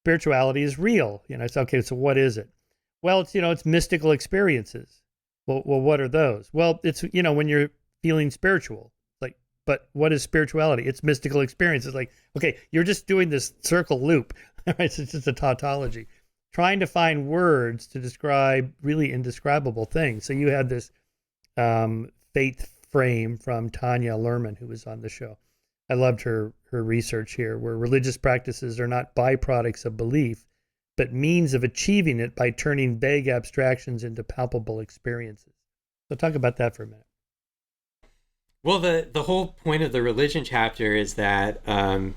Speaker 1: spirituality is real. It's okay. So what is it? Well, it's mystical experiences. Well, what are those? Well, it's when you're feeling spiritual. Like, but what is spirituality? It's mystical experiences. Like, okay, you're just doing this circle loop. Right? It's just a tautology, trying to find words to describe really indescribable things. So you had this faith frame from Tanya Lerman, who was on the show. I loved her research here, where religious practices are not byproducts of belief, but means of achieving it by turning vague abstractions into palpable experiences. So talk about that for a minute.
Speaker 2: Well, the whole point of the religion chapter is that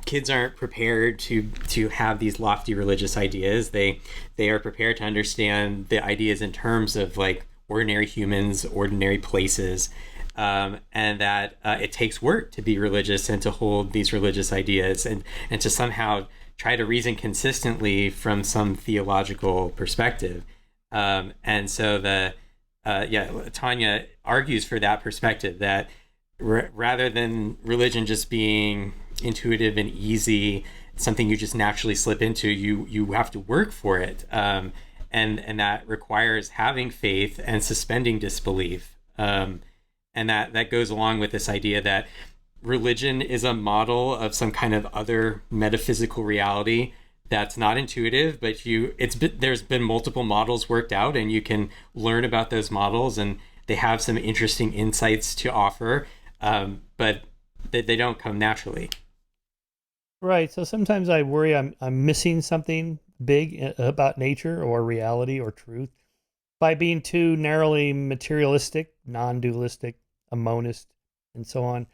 Speaker 2: kids aren't prepared to have these lofty religious ideas. They are prepared to understand the ideas in terms of like ordinary humans, ordinary places, and that it takes work to be religious and to hold these religious ideas and to somehow try to reason consistently from some theological perspective. And so Tanya argues for that perspective that rather than religion just being intuitive and easy, something you just naturally slip into, you have to work for it. And that requires having faith and suspending disbelief. And that goes along with this idea that religion is a model of some kind of other metaphysical reality that's not intuitive, but there's been multiple models worked out, and you can learn about those models, and they have some interesting insights to offer, but they don't come naturally.
Speaker 1: Right. So sometimes I worry I'm missing something big about nature or reality or truth by being too narrowly materialistic, non-dualistic, a monist, and so on.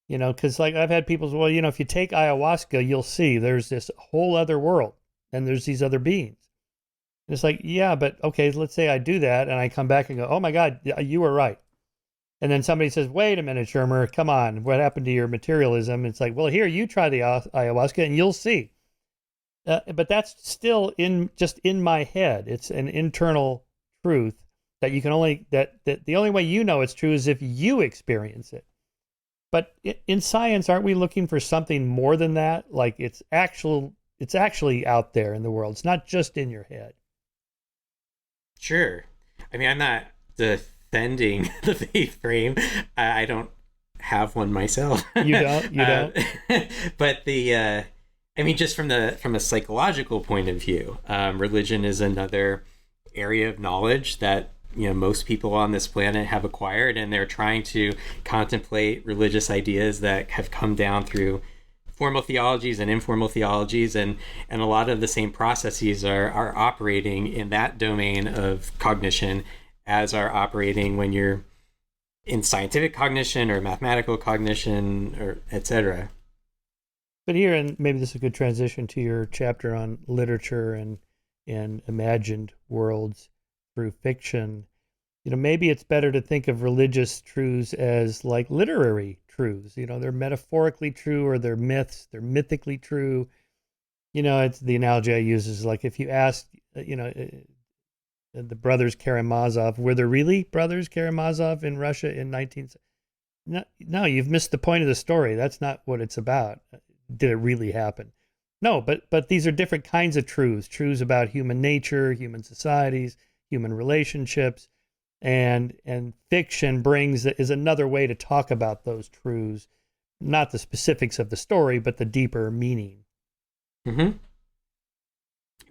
Speaker 1: Because like I've had people say, well, if you take ayahuasca, you'll see there's this whole other world and there's these other beings. And it's like, yeah, but okay, let's say I do that and I come back and go, oh my God, you were right. And then somebody says, wait a minute, Shermer, come on, what happened to your materialism? It's like, well, here, you try the ayahuasca and you'll see. But that's still just in my head. It's an internal truth that you can that the only way it's true is if you experience it. But in science, aren't we looking for something more than that? Like it's actually out there in the world. It's not just in your head.
Speaker 2: Sure. I mean, I'm not defending the faith frame. I don't have one myself.
Speaker 1: You don't? You don't?
Speaker 2: But I mean, just from a psychological point of view, religion is another area of knowledge that most people on this planet have acquired, and they're trying to contemplate religious ideas that have come down through formal theologies and informal theologies, and a lot of the same processes are operating in that domain of cognition as are operating when you're in scientific cognition or mathematical cognition or etc.
Speaker 1: But here, and maybe this is a good transition to your chapter on literature and imagined worlds through fiction. maybe it's better to think of religious truths as like literary truths. They're metaphorically true, or they're myths, they're mythically true. It's the analogy I use is like if you asked, the brothers Karamazov, were there really brothers Karamazov in Russia in 19? No, no, you've missed the point of the story. That's not what it's about. Did it really happen? No, but these are different kinds of truths about human nature, human societies, human relationships, and fiction is another way to talk about those truths, not the specifics of the story, but the deeper meaning.
Speaker 2: Mm-hmm.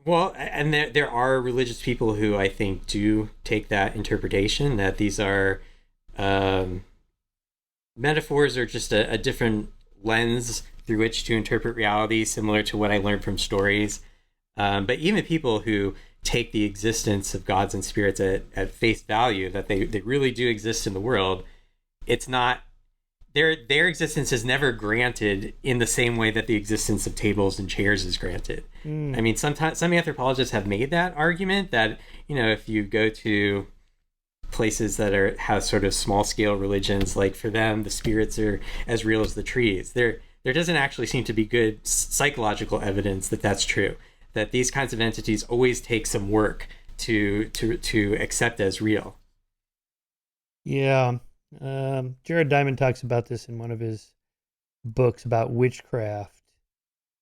Speaker 2: Well, and there are religious people who I think do take that interpretation that these are metaphors, or just a different lens through which to interpret reality, similar to what I learned from stories. But even people who take the existence of gods and spirits at face value, that they really do exist in the world, it's not their existence is never granted in the same way that the existence of tables and chairs is granted. I mean, sometimes some anthropologists have made that argument that, if you go to places that have sort of small scale religions, like for them the spirits are as real as the trees. There doesn't actually seem to be good psychological evidence that that's true. That these kinds of entities always take some work to accept as real.
Speaker 1: Yeah. Jared Diamond talks about this in one of his books about witchcraft,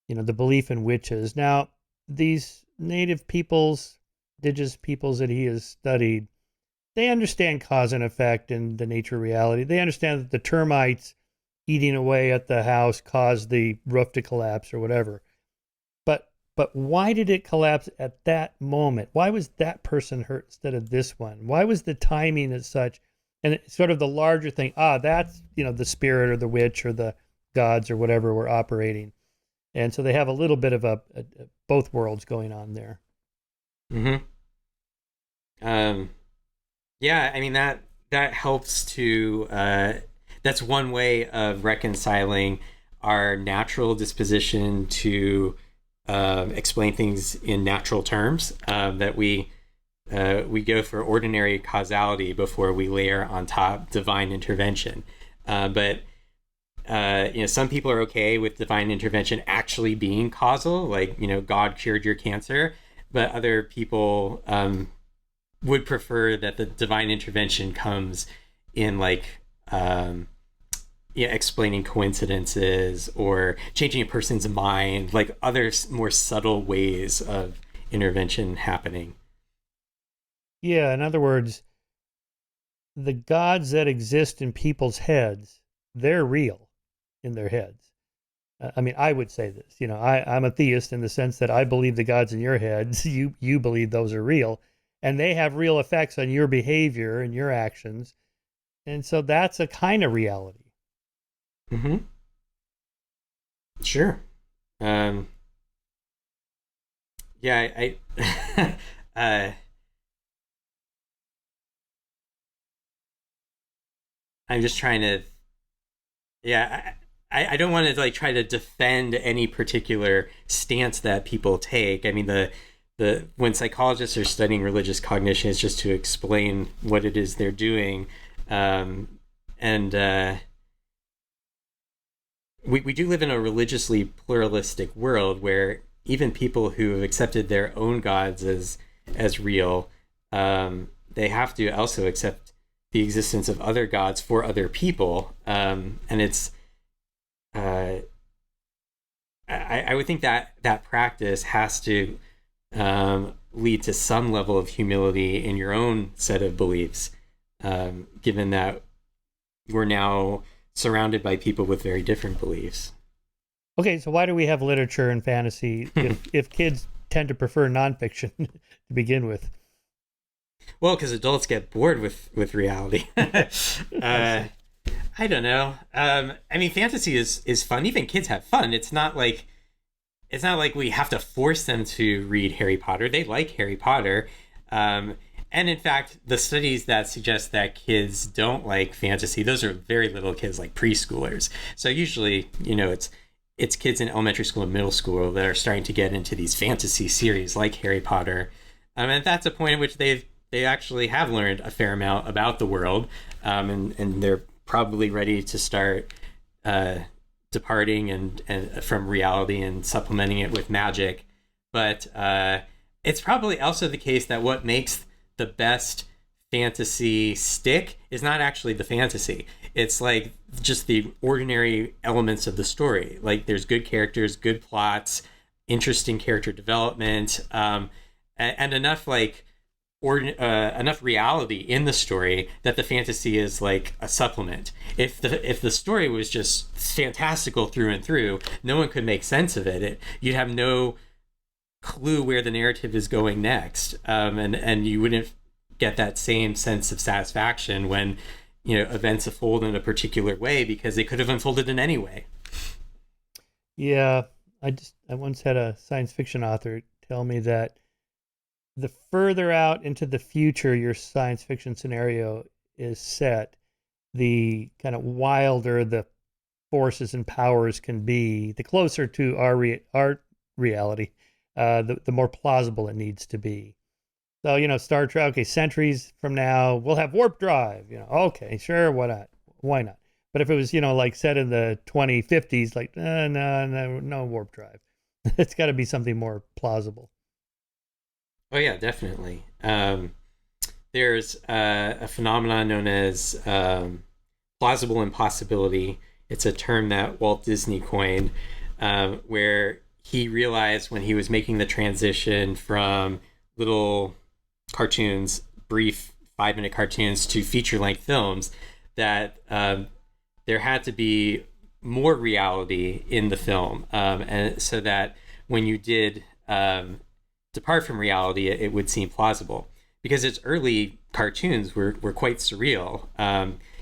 Speaker 1: the belief in witches. Now, these native peoples, indigenous peoples that he has studied, they understand cause and effect and the nature of reality. They understand that the termites eating away at the house caused the roof to collapse or whatever. But why did it collapse at that moment? Why was that person hurt instead of this one? Why was the timing as such? And it's sort of the larger thing. That's, the spirit or the witch or the gods or whatever were operating. And so they have a little bit of a both worlds going on there.
Speaker 2: Mm-hmm. Yeah, I mean, that helps to, that's one way of reconciling our natural disposition to explain things in natural terms, that we go for ordinary causality before we layer on top divine intervention. But some people are okay with divine intervention actually being causal, like, God cured your cancer, but other people would prefer that the divine intervention comes in like explaining coincidences or changing a person's mind, like other more subtle ways of intervention happening.
Speaker 1: Yeah, in other words, the gods that exist in people's heads, they're real in their heads. I mean, I would say this, I'm a theist in the sense that I believe the gods in your heads, you believe those are real, and they have real effects on your behavior and your actions. And so that's a kind of reality.
Speaker 2: Mm-hmm. Sure. Yeah, I I'm just trying to, yeah, I don't want to like try to defend any particular stance that people take. I mean, the when psychologists are studying religious cognition, it's just to explain what it is they're doing. And we do live in a religiously pluralistic world where even people who have accepted their own gods as real, they have to also accept the existence of other gods for other people. And it's I would think that practice has to lead to some level of humility in your own set of beliefs, given that we're now surrounded by people with very different beliefs.
Speaker 1: Okay, so why do we have literature and fantasy if kids tend to prefer nonfiction to begin with?
Speaker 2: Well, because adults get bored with reality. I don't know. I mean, fantasy is fun. Even kids have fun. It's not like we have to force them to read Harry Potter. They like Harry Potter. And in fact, the studies that suggest that kids don't like fantasy, those are very little kids, like preschoolers. So usually, it's kids in elementary school and middle school that are starting to get into these fantasy series like Harry Potter. And that's a point at which they've they actually have learned a fair amount about the world, and they're probably ready to start departing and from reality and supplementing it with magic. But it's probably also the case that what makes the best fantasy stick is not actually the fantasy. It's like just the ordinary elements of the story. Like there's good characters, good plots, interesting character development, and enough enough reality in the story that the fantasy is like a supplement. If the story was just fantastical through and through, no one could make sense of it. You'd have no clue where the narrative is going next, and you wouldn't get that same sense of satisfaction when events unfold in a particular way, because they could have unfolded in any way.
Speaker 1: Yeah, I once had a science fiction author tell me that the further out into the future your science fiction scenario is set, the kind of wilder the forces and powers can be, the closer to our reality, the more plausible it needs to be. So, Star Trek, okay, centuries from now, we'll have warp drive. Okay, sure, why not? Why not? But if it was, like set in the 2050s, like, no warp drive. It's got to be something more plausible.
Speaker 2: Oh, yeah, definitely. There's a phenomenon known as plausible impossibility. It's a term that Walt Disney coined, where he realized when he was making the transition from little cartoons, brief 5-minute cartoons, to feature-length films, that there had to be more reality in the film, and so that when you did depart from reality, it would seem plausible. Because its early cartoons were quite surreal.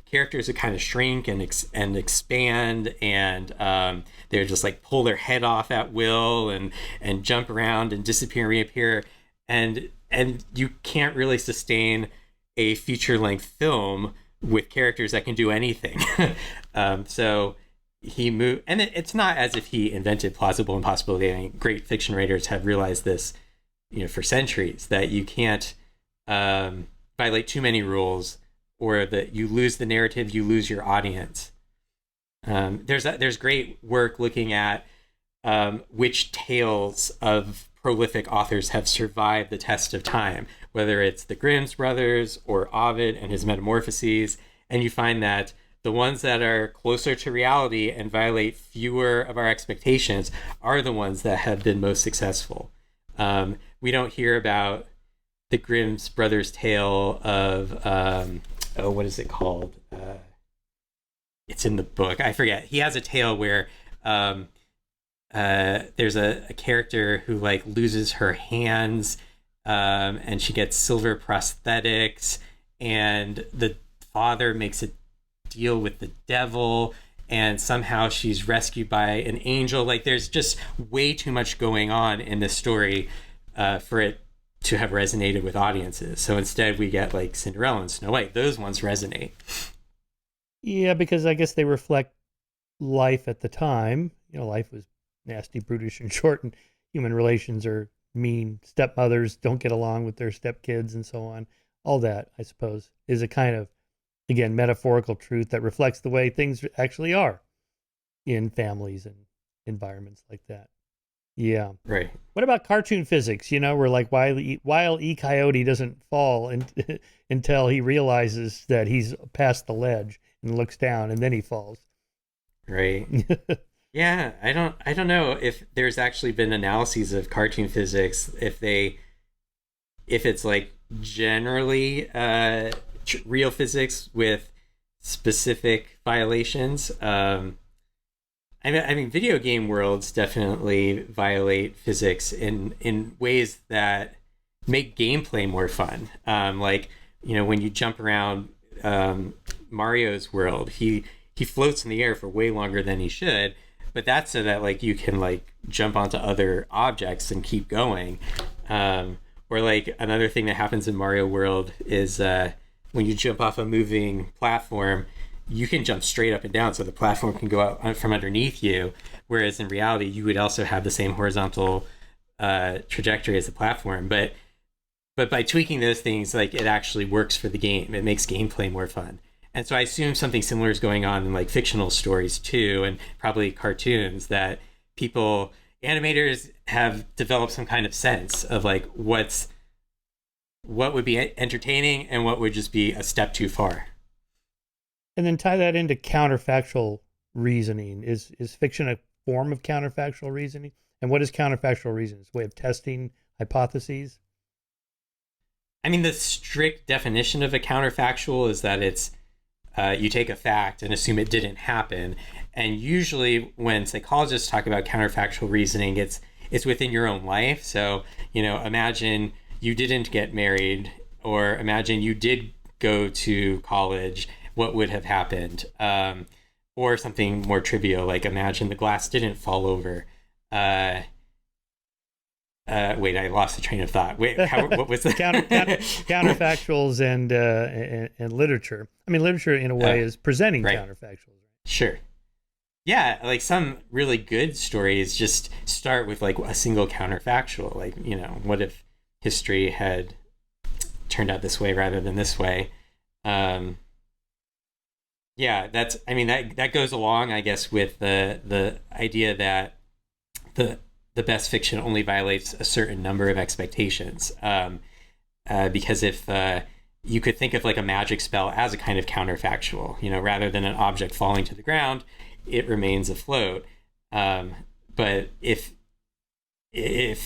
Speaker 2: Characters would kind of shrink and expand, and they would just like pull their head off at will and jump around and disappear and reappear. And you can't really sustain a feature-length film with characters that can do anything. So he moved, and it's not as if he invented plausible impossibility. I mean, great fiction writers have realized this, for centuries, that you can't violate too many rules, or that you lose the narrative, you lose your audience. There's great work looking at which tales of prolific authors have survived the test of time, whether it's the Grimm's brothers or Ovid and his Metamorphoses, and you find that the ones that are closer to reality and violate fewer of our expectations are the ones that have been most successful. We don't hear about the Grimm's brothers' tale of what is it called? It's in the book. I forget. He has a tale where there's a character who like loses her hands, and she gets silver prosthetics, and the father makes a deal with the devil, and somehow she's rescued by an angel. Like there's just way too much going on in this story for it to have resonated with audiences. So instead we get like Cinderella and Snow White. Those ones resonate.
Speaker 1: Yeah, because I guess they reflect life at the time. Life was nasty, brutish, and short, and human relations are mean. Stepmothers don't get along with their stepkids and so on. All that, I suppose, is a kind of, again, metaphorical truth that reflects the way things actually are in families and environments like that. Yeah.
Speaker 2: Right.
Speaker 1: What about cartoon physics? Where like Wile E. Coyote doesn't fall until he realizes that he's past the ledge and looks down, and then he falls.
Speaker 2: Right. Yeah, I don't know if there's actually been analyses of cartoon physics, if it's like generally real physics with specific violations. I mean, video game worlds definitely violate physics in ways that make gameplay more fun. When you jump around Mario's world, he floats in the air for way longer than he should, but that's so that like you can like jump onto other objects and keep going. Or like another thing that happens in Mario World is when you jump off a moving platform, you can jump straight up and down, so the platform can go out from underneath you. Whereas in reality, you would also have the same horizontal trajectory as the platform. But but by tweaking those things, like it actually works for the game. It makes gameplay more fun. And so I assume something similar is going on in like fictional stories too, and probably cartoons, that animators have developed some kind of sense of like what would be entertaining and what would just be a step too far.
Speaker 1: And then tie that into counterfactual reasoning. Is fiction a form of counterfactual reasoning? And what is counterfactual reasoning? It's a way of testing hypotheses?
Speaker 2: I mean, the strict definition of a counterfactual is that it's you take a fact and assume it didn't happen. And usually when psychologists talk about counterfactual reasoning, it's within your own life. So, imagine you didn't get married, or imagine you did go to college, what would have happened? Or something more trivial, like imagine the glass didn't fall over. Wait, I lost the train of thought. Wait, what was the
Speaker 1: counterfactuals and literature? I mean, literature in a way is presenting
Speaker 2: right.
Speaker 1: counterfactuals.
Speaker 2: Sure. Yeah, like some really good stories just start with like a single counterfactual. Like, what if history had turned out this way rather than this way? Yeah, that goes along, I guess, with the idea that the best fiction only violates a certain number of expectations. Because if you could think of like a magic spell as a kind of counterfactual, rather than an object falling to the ground, it remains afloat. But if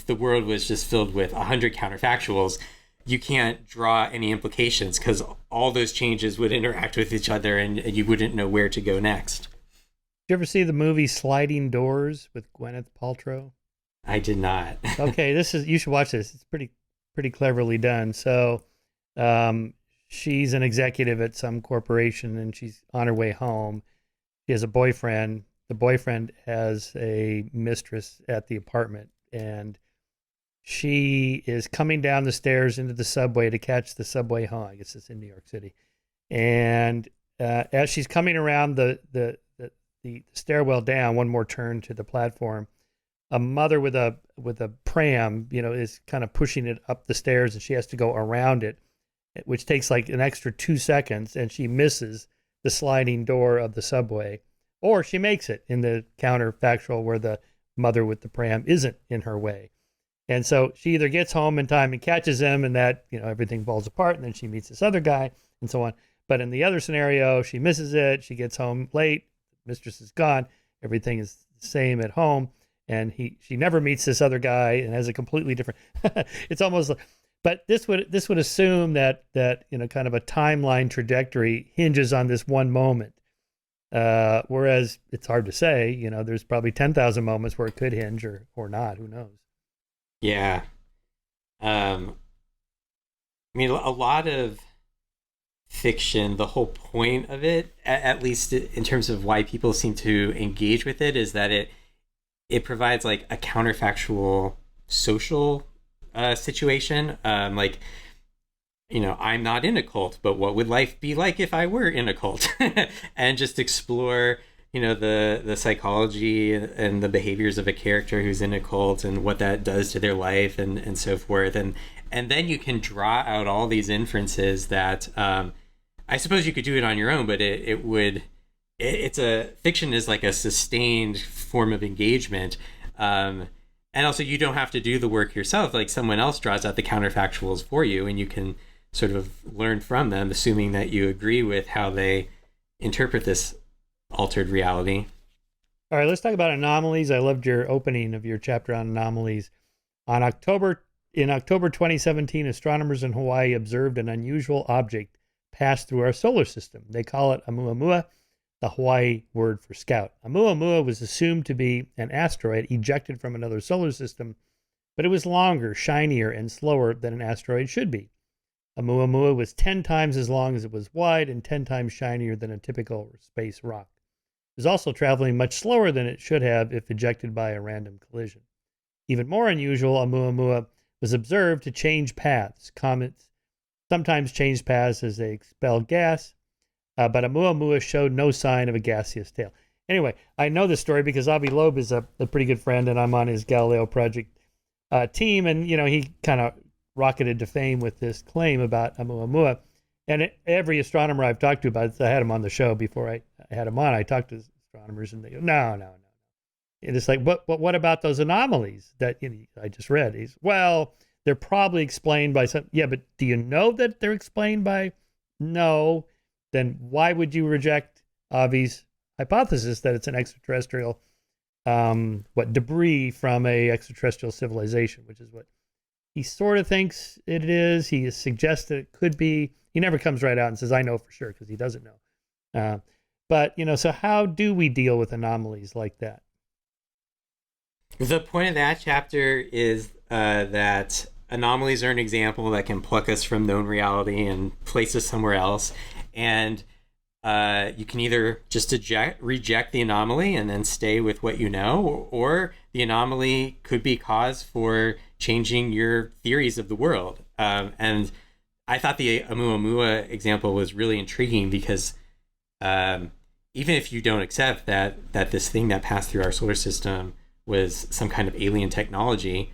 Speaker 2: the world was just filled with 100 counterfactuals, you can't draw any implications because all those changes would interact with each other and you wouldn't know where to go next.
Speaker 1: Did you ever see the movie Sliding Doors with Gwyneth Paltrow?
Speaker 2: I did not.
Speaker 1: Okay, you should watch this. It's pretty cleverly done. So, she's an executive at some corporation and she's on her way home. She has a boyfriend. The boyfriend has a mistress at the apartment, and she is coming down the stairs into the subway to catch the subway home. I guess it's in New York City. And as she's coming around the stairwell down, one more turn to the platform, a mother with a pram, is kind of pushing it up the stairs, and she has to go around it, which takes like an extra 2 seconds, and she misses the sliding door of the subway, or she makes it in the counterfactual where the mother with the pram isn't in her way. And so she either gets home in time and catches him, and that, everything falls apart, and then she meets this other guy and so on. But in the other scenario, she misses it. She gets home late. Mistress is gone. Everything is the same at home. And she never meets this other guy and has a completely different, it's almost like, but this would assume that, kind of a timeline trajectory hinges on this one moment. Whereas it's hard to say, there's probably 10,000 moments where it could hinge or not, who knows?
Speaker 2: Yeah. I mean, a lot of fiction, the whole point of it, at least in terms of why people seem to engage with it, is that it provides like a counterfactual social situation. Like, I'm not in a cult, but what would life be like if I were in a cult? And just explore, the psychology and the behaviors of a character who's in a cult and what that does to their life and so forth. And then you can draw out all these inferences that I suppose you could do it on your own, but fiction is like a sustained form of engagement. And also you don't have to do the work yourself. Like someone else draws out the counterfactuals for you and you can sort of learn from them, assuming that you agree with how they interpret this altered reality.
Speaker 1: All right, let's talk about anomalies. I loved your opening of your chapter on anomalies. In October 2017, astronomers in Hawaii observed an unusual object pass through our solar system. They call it Oumuamua, the Hawaii word for scout. Oumuamua was assumed to be an asteroid ejected from another solar system, but it was longer, shinier, and slower than an asteroid should be. Oumuamua was 10 times as long as it was wide and 10 times shinier than a typical space rock. It was also traveling much slower than it should have if ejected by a random collision. Even more unusual, Oumuamua was observed to change paths. Comets sometimes changed paths as they expelled gas, but Oumuamua showed no sign of a gaseous tail. Anyway, I know this story because Avi Loeb is a pretty good friend, and I'm on his Galileo project team, and he kind of rocketed to fame with this claim about Oumuamua. And every astronomer I've talked to about this, I had him on the show before I had him on. I talked to astronomers, and they go, no. And it's like, but what about those anomalies that I just read? Well, they're probably explained by some. Yeah, but do you know that they're explained by? No. Then why would you reject Avi's hypothesis that it's an extraterrestrial, debris from a extraterrestrial civilization, which is what he sort of thinks it is. He suggests that it could be. He never comes right out and says, I know for sure, because he doesn't know. But, so how do we deal with anomalies like that?
Speaker 2: The point of that chapter is that anomalies are an example that can pluck us from known reality and place us somewhere else. And you can either just reject the anomaly and then stay with what you know, or the anomaly could be cause for changing your theories of the world. And I thought the Oumuamua example was really intriguing because even if you don't accept that this thing that passed through our solar system was some kind of alien technology,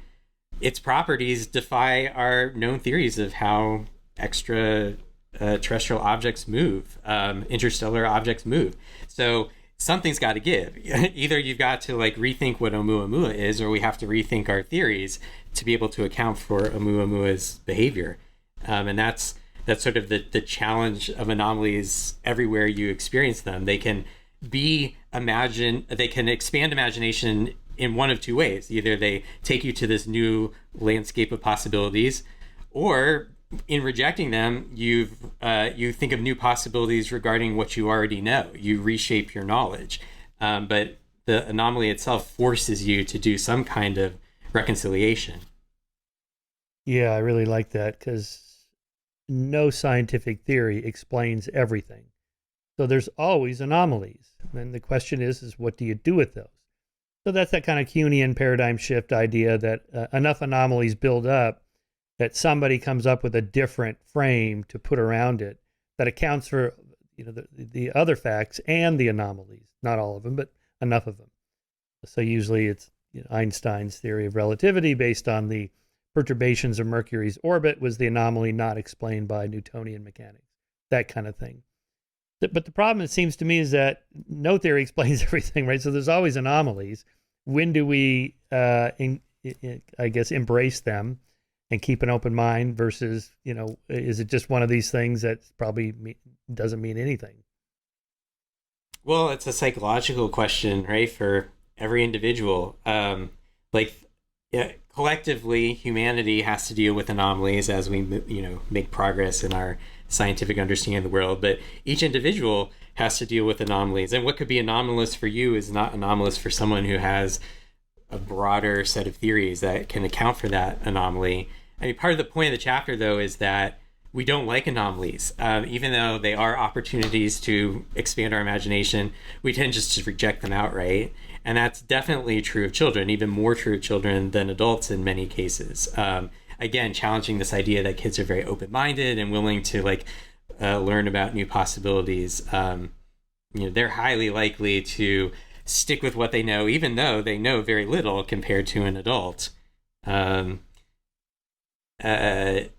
Speaker 2: its properties defy our known theories of how terrestrial objects move, interstellar objects move. So something's got to give. Either you've got to rethink what Oumuamua is, or we have to rethink our theories to be able to account for Oumuamua's behavior. And that's sort of the challenge of anomalies everywhere you experience them. They can they can expand imagination in one of two ways. Either they take you to this new landscape of possibilities, or in rejecting them, you think of new possibilities regarding what you already know. You reshape your knowledge. But the anomaly itself forces you to do some kind of reconciliation.
Speaker 1: Yeah, I really like that, because no scientific theory explains everything. So there's always anomalies. And the question is what do you do with those? So that's that kind of Kuhnian paradigm shift idea that enough anomalies build up that somebody comes up with a different frame to put around it that accounts for the other facts and the anomalies. Not all of them, but enough of them. So usually it's Einstein's theory of relativity based on the perturbations of Mercury's orbit was the anomaly not explained by Newtonian mechanics, that kind of thing. But the problem, it seems to me, is that no theory explains everything, right? So there's always anomalies. When do we, I guess, embrace them and keep an open mind versus, is it just one of these things that probably doesn't mean anything?
Speaker 2: Well, it's a psychological question, right, for every individual. Collectively, humanity has to deal with anomalies as we, make progress in our scientific understanding of the world. But each individual has to deal with anomalies. And what could be anomalous for you is not anomalous for someone who has a broader set of theories that can account for that anomaly. I mean, part of the point of the chapter, though, is that we don't like anomalies. Even though they are opportunities to expand our imagination, we tend just to reject them outright. And that's definitely true of children, even more true of children than adults in many cases. Again, challenging this idea that kids are very open-minded and willing to learn about new possibilities. They're highly likely to stick with what they know, even though they know very little compared to an adult. And
Speaker 1: then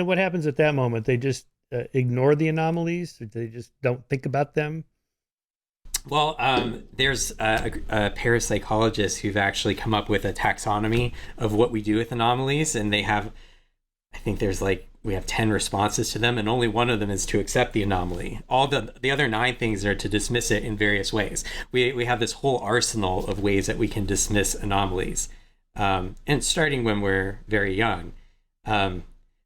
Speaker 1: what happens at that moment? They just ignore the anomalies? They just don't think about them?
Speaker 2: Well, there's a parapsychologist who've actually come up with a taxonomy of what we do with anomalies, and they have, I think we have 10 responses to them, and only one of them is to accept the anomaly. All the other 9 things are to dismiss it in various ways. We have this whole arsenal of ways that we can dismiss anomalies, and starting when we're very young. Part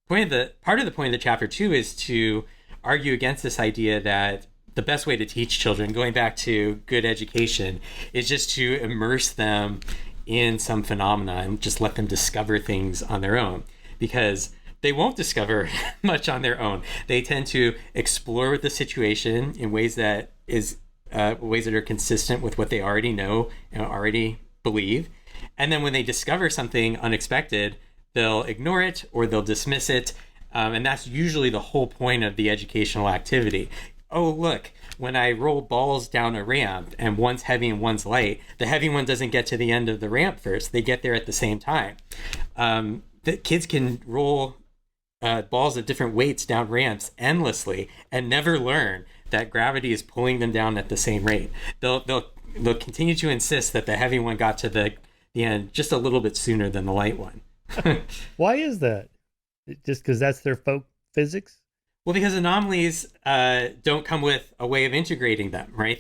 Speaker 2: of the point of the chapter too is to argue against this idea that the best way to teach children, going back to good education, is just to immerse them in some phenomena and just let them discover things on their own, because they won't discover much on their own. They tend to explore the situation in ways that are consistent with what they already know and already believe. And then when they discover something unexpected, they'll ignore it or they'll dismiss it. And that's usually the whole point of the educational activity. oh, look, when I roll balls down a ramp and one's heavy and one's light, the heavy one doesn't get to the end of the ramp first. They get there at the same time. The kids can roll balls of different weights down ramps endlessly and never learn that gravity is pulling them down at the same rate. They'll continue to insist that the heavy one got to the end just a little bit sooner than the light one.
Speaker 1: Why is that? Just because that's their folk physics?
Speaker 2: Well, because anomalies don't come with a way of integrating them, right?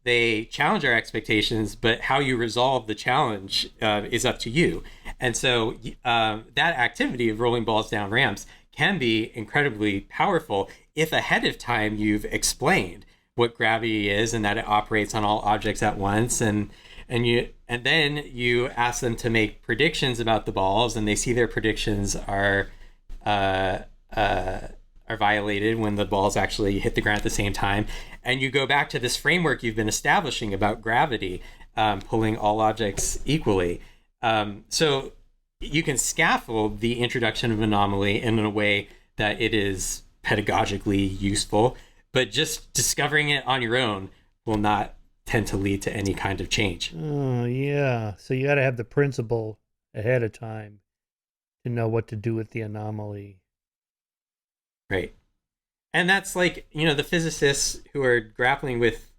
Speaker 2: They challenge our expectations, but how you resolve the challenge is up to you. And so that activity of rolling balls down ramps can be incredibly powerful if ahead of time you've explained what gravity is and that it operates on all objects at once, and then you ask them to make predictions about the balls, and they see their predictions are violated when the balls actually hit the ground at the same time. And you go back to this framework you've been establishing about gravity pulling all objects equally. So you can scaffold the introduction of anomaly in a way that it is pedagogically useful, but just discovering it on your own will not tend to lead to any kind of change.
Speaker 1: Oh, yeah. So you got to have the principle ahead of time to know what to do with the anomaly.
Speaker 2: Right. And that's like, the physicists who are grappling with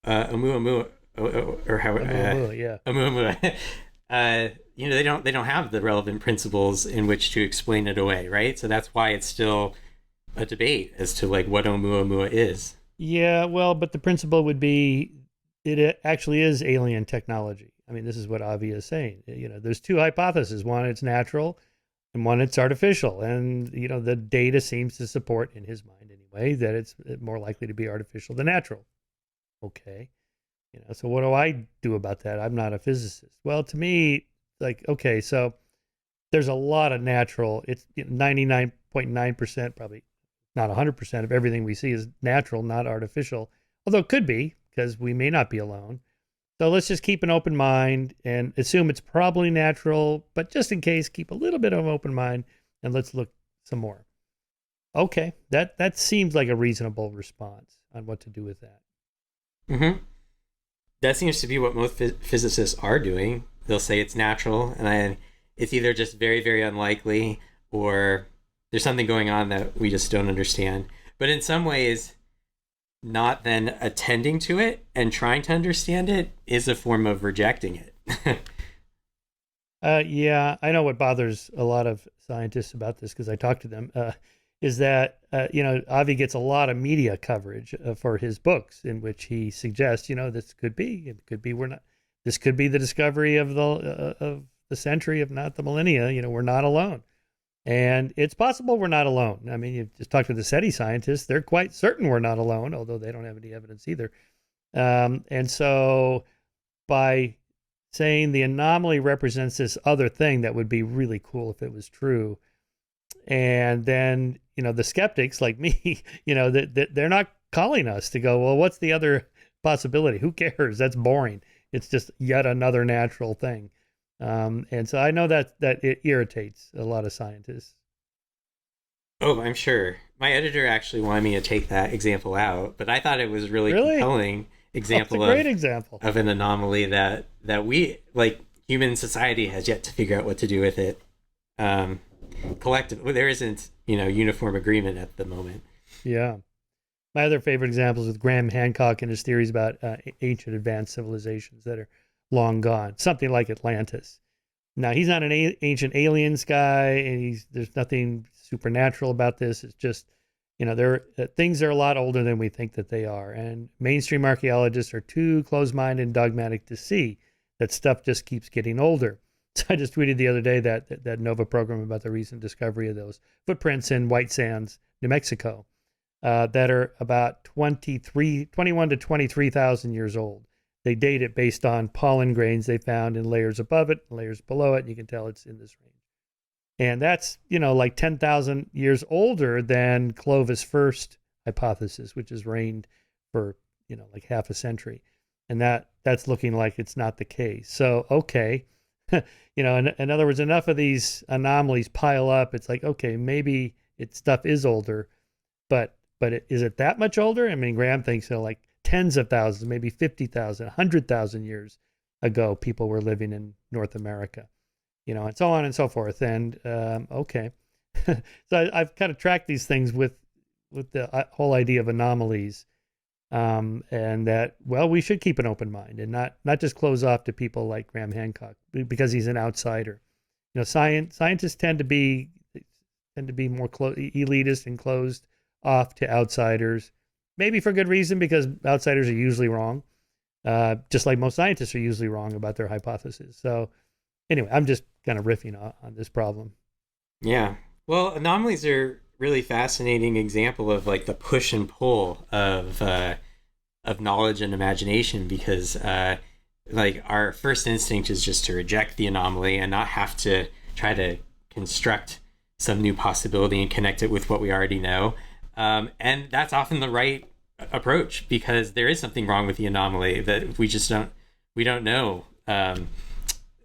Speaker 2: Oumuamua, or how
Speaker 1: yeah.
Speaker 2: Oumuamua, they don't have the relevant principles in which to explain it away, right? So that's why it's still a debate as to like what Oumuamua is.
Speaker 1: Yeah, well, but the principle would be it actually is alien technology. I mean, this is what Avi is saying. There's two hypotheses. One, it's natural, and one, it's artificial. And, the data seems to support, in his mind anyway, that it's more likely to be artificial than natural. Okay. So what do I do about that? I'm not a physicist. Well, to me, like, okay, so there's a lot of natural. It's 99.9%, probably not 100% of everything we see is natural, not artificial. Although it could be, because we may not be alone. So let's just keep an open mind and assume it's probably natural, but just in case, keep a little bit of an open mind and let's look some more. Okay, that seems like a reasonable response on what to do with that.
Speaker 2: Mm-hmm. That seems to be what most physicists are doing. They'll say it's natural, and it's either just very, very unlikely, or there's something going on that we just don't understand. But in some ways, not then attending to it and trying to understand it is a form of rejecting it.
Speaker 1: Yeah, I know what bothers a lot of scientists about this because I talk to them, is that, Avi gets a lot of media coverage for his books in which he suggests, this could be this could be the discovery of the century, if not the millennia. We're not alone. And it's possible we're not alone. I mean, you just talk to the SETI scientists. They're quite certain we're not alone, although they don't have any evidence either. And so by saying the anomaly represents this other thing that would be really cool if it was true, and then, the skeptics like me, they're not calling us to go, well, what's the other possibility? Who cares? That's boring. It's just yet another natural thing. And so I know that it irritates a lot of scientists.
Speaker 2: Oh, I'm sure. My editor actually wanted me to take that example out, but I thought it was really compelling example
Speaker 1: great example
Speaker 2: of an anomaly that we, like, human society has yet to figure out what to do with it. Collectively, there isn't, uniform agreement at the moment.
Speaker 1: Yeah. My other favorite example is with Graham Hancock and his theories about ancient advanced civilizations that are long gone, something like Atlantis. Now, he's not an ancient aliens guy, and there's nothing supernatural about this. It's just, things are a lot older than we think that they are. And mainstream archaeologists are too close-minded and dogmatic to see that stuff just keeps getting older. So I just tweeted the other day that NOVA program about the recent discovery of those footprints in White Sands, New Mexico, that are about 21 to 23,000 years old. They date it based on pollen grains they found in layers above it, layers below it, and you can tell it's in this range. And that's, like 10,000 years older than Clovis' first hypothesis, which has reigned for, like half a century. And that's looking like it's not the case. So, okay. In other words, enough of these anomalies pile up. It's like, okay, maybe stuff is older, but But is it that much older? I mean, Graham thinks so, like tens of thousands, maybe 50,000, 100,000 years ago, people were living in North America, and so on and so forth. And okay. So I've kind of tracked these things with the whole idea of anomalies, and that, well, we should keep an open mind and not just close off to people like Graham Hancock because he's an outsider. Scientists tend to be more elitist and closed off to outsiders, maybe for good reason, because outsiders are usually wrong, just like most scientists are usually wrong about their hypotheses. So anyway, I'm just kind of riffing on this problem.
Speaker 2: Yeah. Well, anomalies are really fascinating example of like the push and pull of knowledge and imagination, because like our first instinct is just to reject the anomaly and not have to try to construct some new possibility and connect it with what we already know. And that's often the right approach, because there is something wrong with the anomaly that we don't know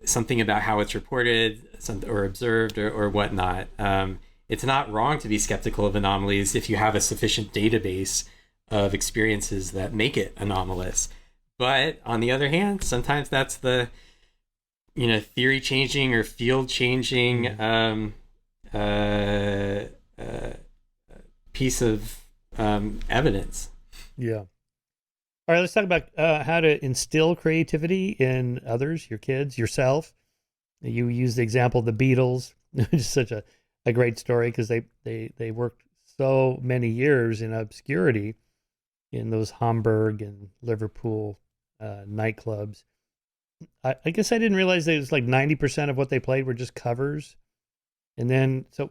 Speaker 2: something about how it's reported or observed or whatnot. It's not wrong to be skeptical of anomalies if you have a sufficient database of experiences that make it anomalous. But on the other hand, sometimes that's the theory changing or field changing piece of evidence.
Speaker 1: Yeah. All right, let's talk about how to instill creativity in others, your kids, yourself. You used the example of the Beatles, which is such a great story, because they worked so many years in obscurity in those Hamburg and Liverpool nightclubs. I guess I didn't realize that it was like 90% of what they played were just covers. And then, so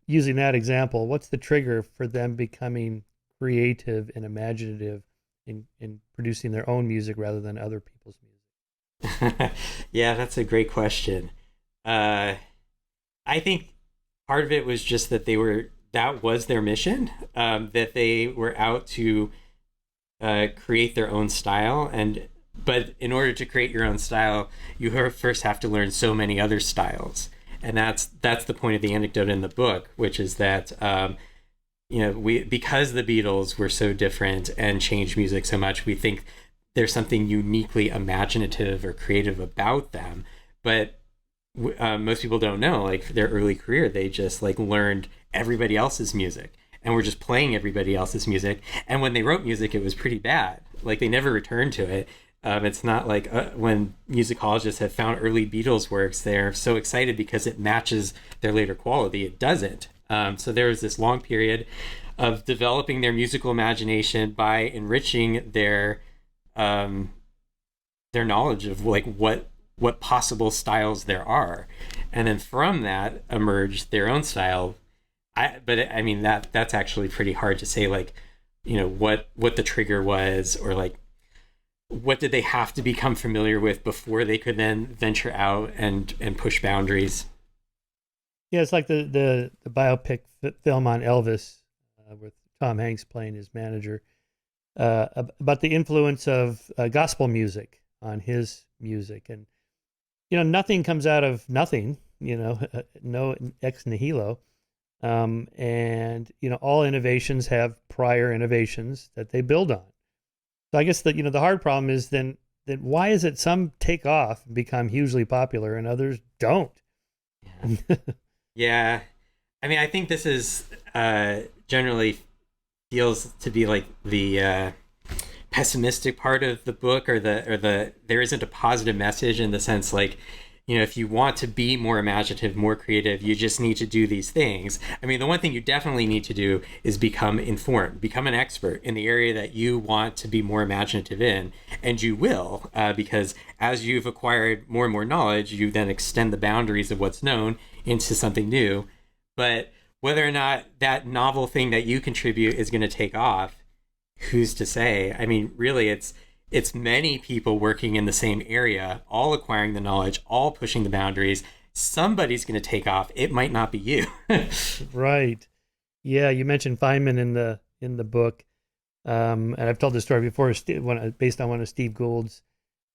Speaker 1: using that example, what's the trigger for them becoming creative and imaginative in producing their own music rather than other people's music?
Speaker 2: Yeah, that's a great question. I think part of it was just that that was their mission, that they were out to create their own style. But in order to create your own style, you first have to learn so many other styles. And that's the point of the anecdote in the book, which is that because the Beatles were so different and changed music so much, we think there's something uniquely imaginative or creative about them. But most people don't know, like, their early career, they just like learned everybody else's music and were just playing everybody else's music. And when they wrote music, it was pretty bad. Like, they never returned to it. It's not like when musicologists have found early Beatles works, they're so excited because it matches their later quality. It doesn't. So there was this long period of developing their musical imagination by enriching their knowledge of like what possible styles there are, and then from that emerged their own style. I mean that's actually pretty hard to say, like, what the trigger was, or like what did they have to become familiar with before they could then venture out and push boundaries.
Speaker 1: Yeah, it's like the biopic film on Elvis, with Tom Hanks playing his manager, about the influence of gospel music on his music. And nothing comes out of nothing, no ex nihilo. And all innovations have prior innovations that they build on. So I guess the hard problem is then why is it some take off and become hugely popular and others don't?
Speaker 2: Yeah. Yeah. I mean, I think this is generally feels to be like the pessimistic part of the book, or there isn't a positive message, in the sense, like, if you want to be more imaginative, more creative, you just need to do these things. I mean, the one thing you definitely need to do is become informed, become an expert in the area that you want to be more imaginative in. And you will, because as you've acquired more and more knowledge, you then extend the boundaries of what's known into something new. But whether or not that novel thing that you contribute is going to take off, who's to say? I mean, really, it's many people working in the same area, all acquiring the knowledge, all pushing the boundaries. Somebody's going to take off. It might not be you.
Speaker 1: Right. Yeah, you mentioned Feynman in the book, and I've told this story before, based on one of Steve Gould's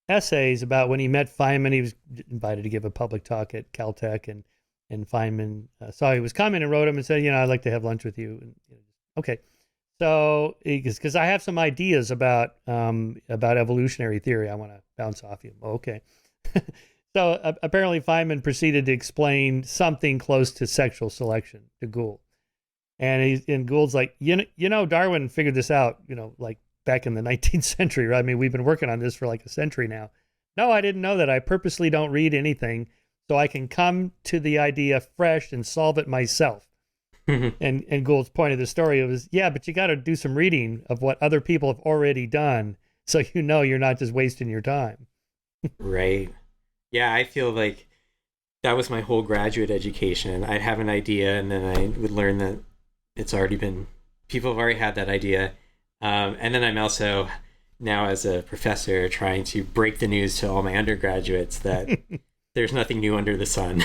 Speaker 1: essays about when he met Feynman. He was invited to give a public talk at Caltech, and Feynman saw he was coming and wrote him and said, I'd like to have lunch with you. And, okay. So, because I have some ideas about evolutionary theory, I want to bounce off you. Okay. So apparently Feynman proceeded to explain something close to sexual selection to Gould. And Gould's like, Darwin figured this out, like back in the 19th century, right? I mean, we've been working on this for like a century now. No, I didn't know that. I purposely don't read anything so I can come to the idea fresh and solve it myself. And Gould's point of the story was, yeah, but you got to do some reading of what other people have already done so you're not just wasting your time.
Speaker 2: Right. Yeah, I feel like that was my whole graduate education. I'd have an idea, and then I would learn that people have already had that idea. And then I'm also now, as a professor, trying to break the news to all my undergraduates that there's nothing new under the sun.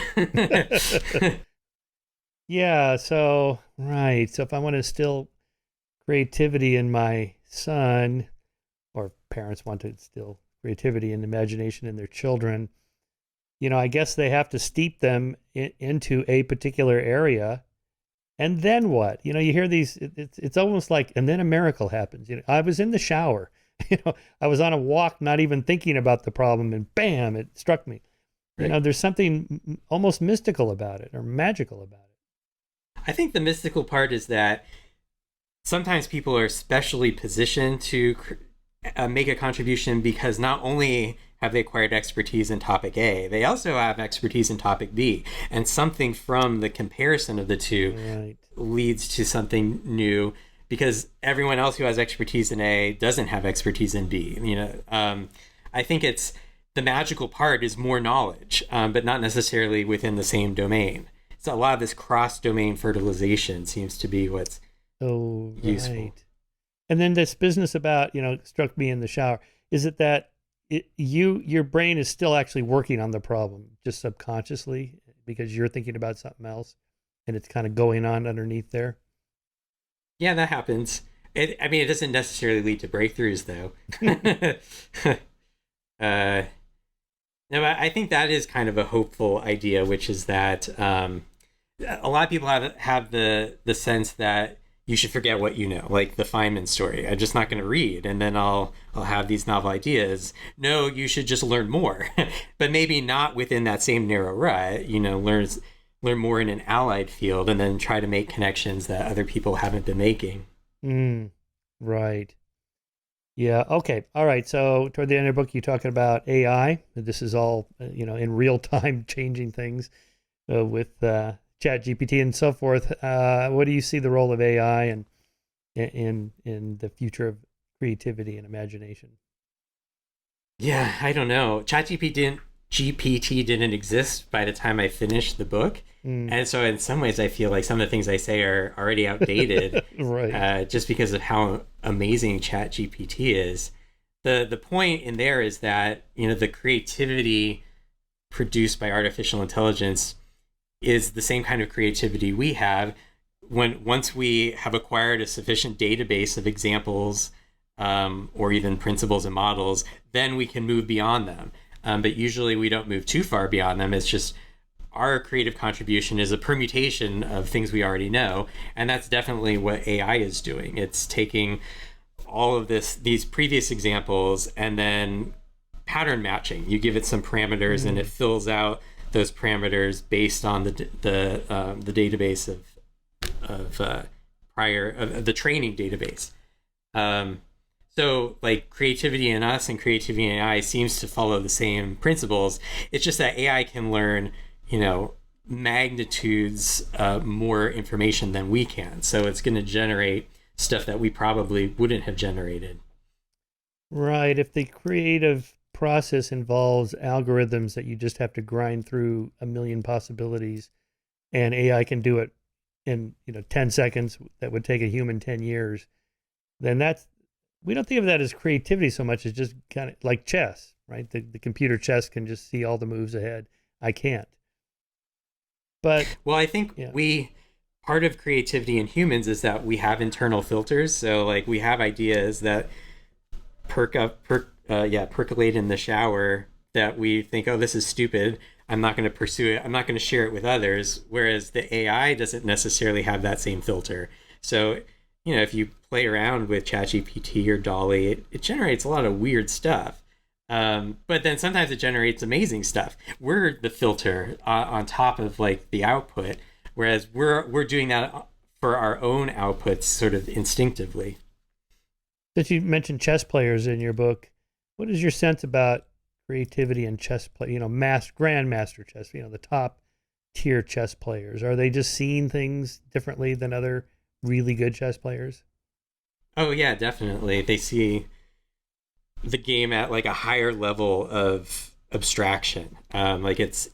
Speaker 1: Yeah, so, right. So if I want to instill creativity in my son, or parents want to instill creativity and imagination in their children, I guess they have to steep them into a particular area. And then what? You hear these, it's almost like, and then a miracle happens. I was in the shower, I was on a walk, not even thinking about the problem, and bam, it struck me.
Speaker 2: Right.
Speaker 1: There's something almost mystical about it or magical about it.
Speaker 2: I think the mystical part is that sometimes people are specially positioned to make a contribution because not only have they acquired expertise in topic A, they also have expertise in topic B. And something from the comparison of the two leads to something new because everyone else who has expertise in A doesn't have expertise in B. I think the magical part is more knowledge, but not necessarily within the same domain. So a lot of this cross-domain fertilization seems to be what's useful.
Speaker 1: And then this business about, struck me in the shower. Is it that your brain is still actually working on the problem, just subconsciously, because you're thinking about something else, and it's kind of going on underneath there?
Speaker 2: Yeah, that happens. It doesn't necessarily lead to breakthroughs, though. No, I think that is kind of a hopeful idea, which is that a lot of people have the sense that you should forget what you know, like the Feynman story. I'm just not going to read, and then I'll have these novel ideas. No, you should just learn more, but maybe not within that same narrow rut. Learn more in an allied field, and then try to make connections that other people haven't been making.
Speaker 1: Right. Yeah. Okay. All right. So toward the end of the book, you're talking about AI. This is all, in real time changing things with Chat GPT and so forth. What do you see the role of AI and in the future of creativity and imagination?
Speaker 2: Yeah, I don't know. GPT didn't exist by the time I finished the book. And so in some ways I feel like some of the things I say are already outdated.
Speaker 1: Right.
Speaker 2: Just because of how amazing ChatGPT is. The point in there is that, the creativity produced by artificial intelligence is the same kind of creativity we have once we have acquired a sufficient database of examples or even principles and models, then we can move beyond them. But usually we don't move too far beyond them. It's just our creative contribution is a permutation of things we already know. And that's definitely what AI is doing. It's taking all of these previous examples and then pattern matching. You give it some parameters and it fills out those parameters based on the database of the training database. So like creativity in us and creativity in AI seems to follow the same principles. It's just that AI can learn, magnitudes more information than we can. So it's going to generate stuff that we probably wouldn't have generated.
Speaker 1: Right. If the creative process involves algorithms that you just have to grind through a million possibilities, and AI can do it in 10 seconds, that would take a human 10 years, then we don't think of that as creativity so much as just kind of like chess, right? The computer chess can just see all the moves ahead. I can't. But
Speaker 2: well, I think part of creativity in humans is that we have internal filters. So like we have ideas that percolate in the shower that we think, oh, this is stupid. I'm not going to pursue it. I'm not going to share it with others. Whereas the AI doesn't necessarily have that same filter. So if you play around with ChatGPT or Dolly, it generates a lot of weird stuff. But then sometimes it generates amazing stuff. We're the filter on top of like the output, whereas we're doing that for our own outputs sort of instinctively.
Speaker 1: Since you mentioned chess players in your book, what is your sense about creativity in chess play? Grandmaster chess. The top tier chess players. Are they just seeing things differently than other really good chess players?
Speaker 2: Oh yeah, definitely. They see the game at like a higher level of abstraction. Like it's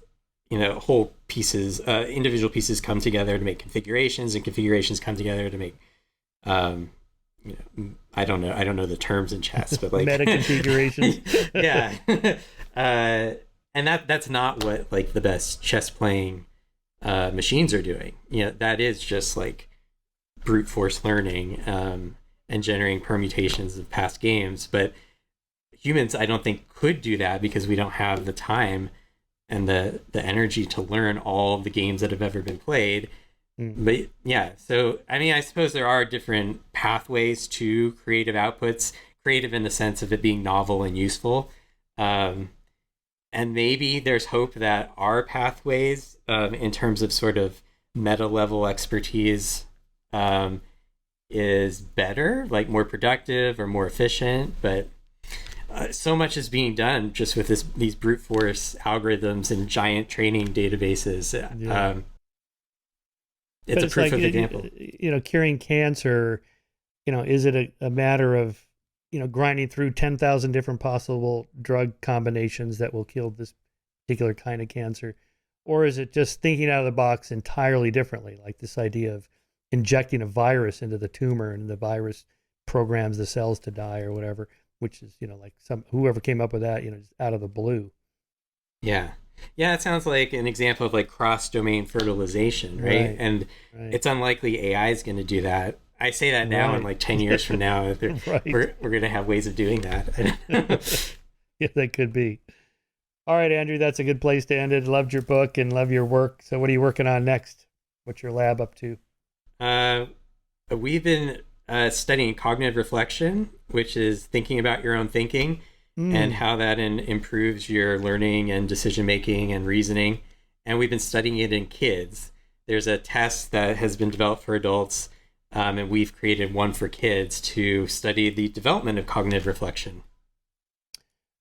Speaker 2: whole pieces, individual pieces come together to make configurations, and configurations come together to make I don't know the terms in chess, but like
Speaker 1: meta configurations.
Speaker 2: Yeah. And that's not what like the best chess playing machines are doing. That is just like brute force learning and generating permutations of past games. But humans, I don't think, could do that because we don't have the time and the energy to learn all the games that have ever been played. But yeah, so I mean, I suppose there are different pathways to creative outputs, creative in the sense of it being novel and useful. And maybe there's hope that our pathways, in terms of sort of meta level expertise, is better, like more productive or more efficient. But so much is being done just with these brute force algorithms and giant training databases.
Speaker 1: Yeah.
Speaker 2: It's a proof of example.
Speaker 1: Curing cancer, is it a matter of, grinding through 10,000 different possible drug combinations that will kill this particular kind of cancer? Or is it just thinking out of the box entirely differently, like this idea of injecting a virus into the tumor and the virus programs the cells to die or whatever, which is, like whoever came up with that, just out of the blue.
Speaker 2: Yeah. Yeah, it sounds like an example of like cross-domain fertilization, right? And it's unlikely AI is going to do that. I say that now, and like 10 years from now, we're going to have ways of doing that.
Speaker 1: Yeah, that could be. All right, Andrew, that's a good place to end it. Loved your book and love your work. So what are you working on next? What's your lab up to?
Speaker 2: We've been studying cognitive reflection, which is thinking about your own thinking. And how that improves your learning and decision making and reasoning. And we've been studying it in kids. There's a test that has been developed for adults, and we've created one for kids to study the development of cognitive reflection.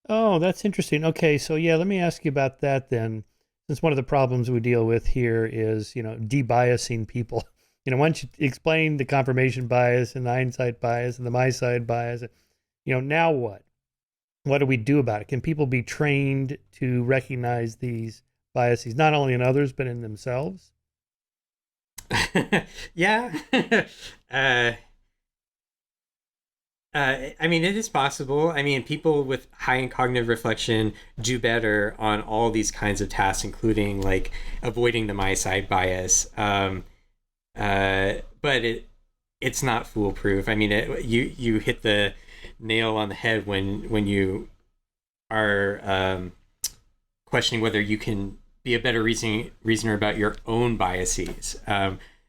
Speaker 1: Oh, that's interesting. Okay, so yeah, let me ask you about that then. Since one of the problems we deal with here is, debiasing people. Why don't you explain the confirmation bias and the hindsight bias and the my side bias? Now what? What do we do about it? Can people be trained to recognize these biases, not only in others, but in themselves?
Speaker 2: Yeah. I mean, it is possible. I mean, people with high in cognitive reflection do better on all these kinds of tasks, including like avoiding the my side bias. But it's not foolproof. I mean, you hit the nail on the head when you are questioning whether you can be a better reasoner about your own biases.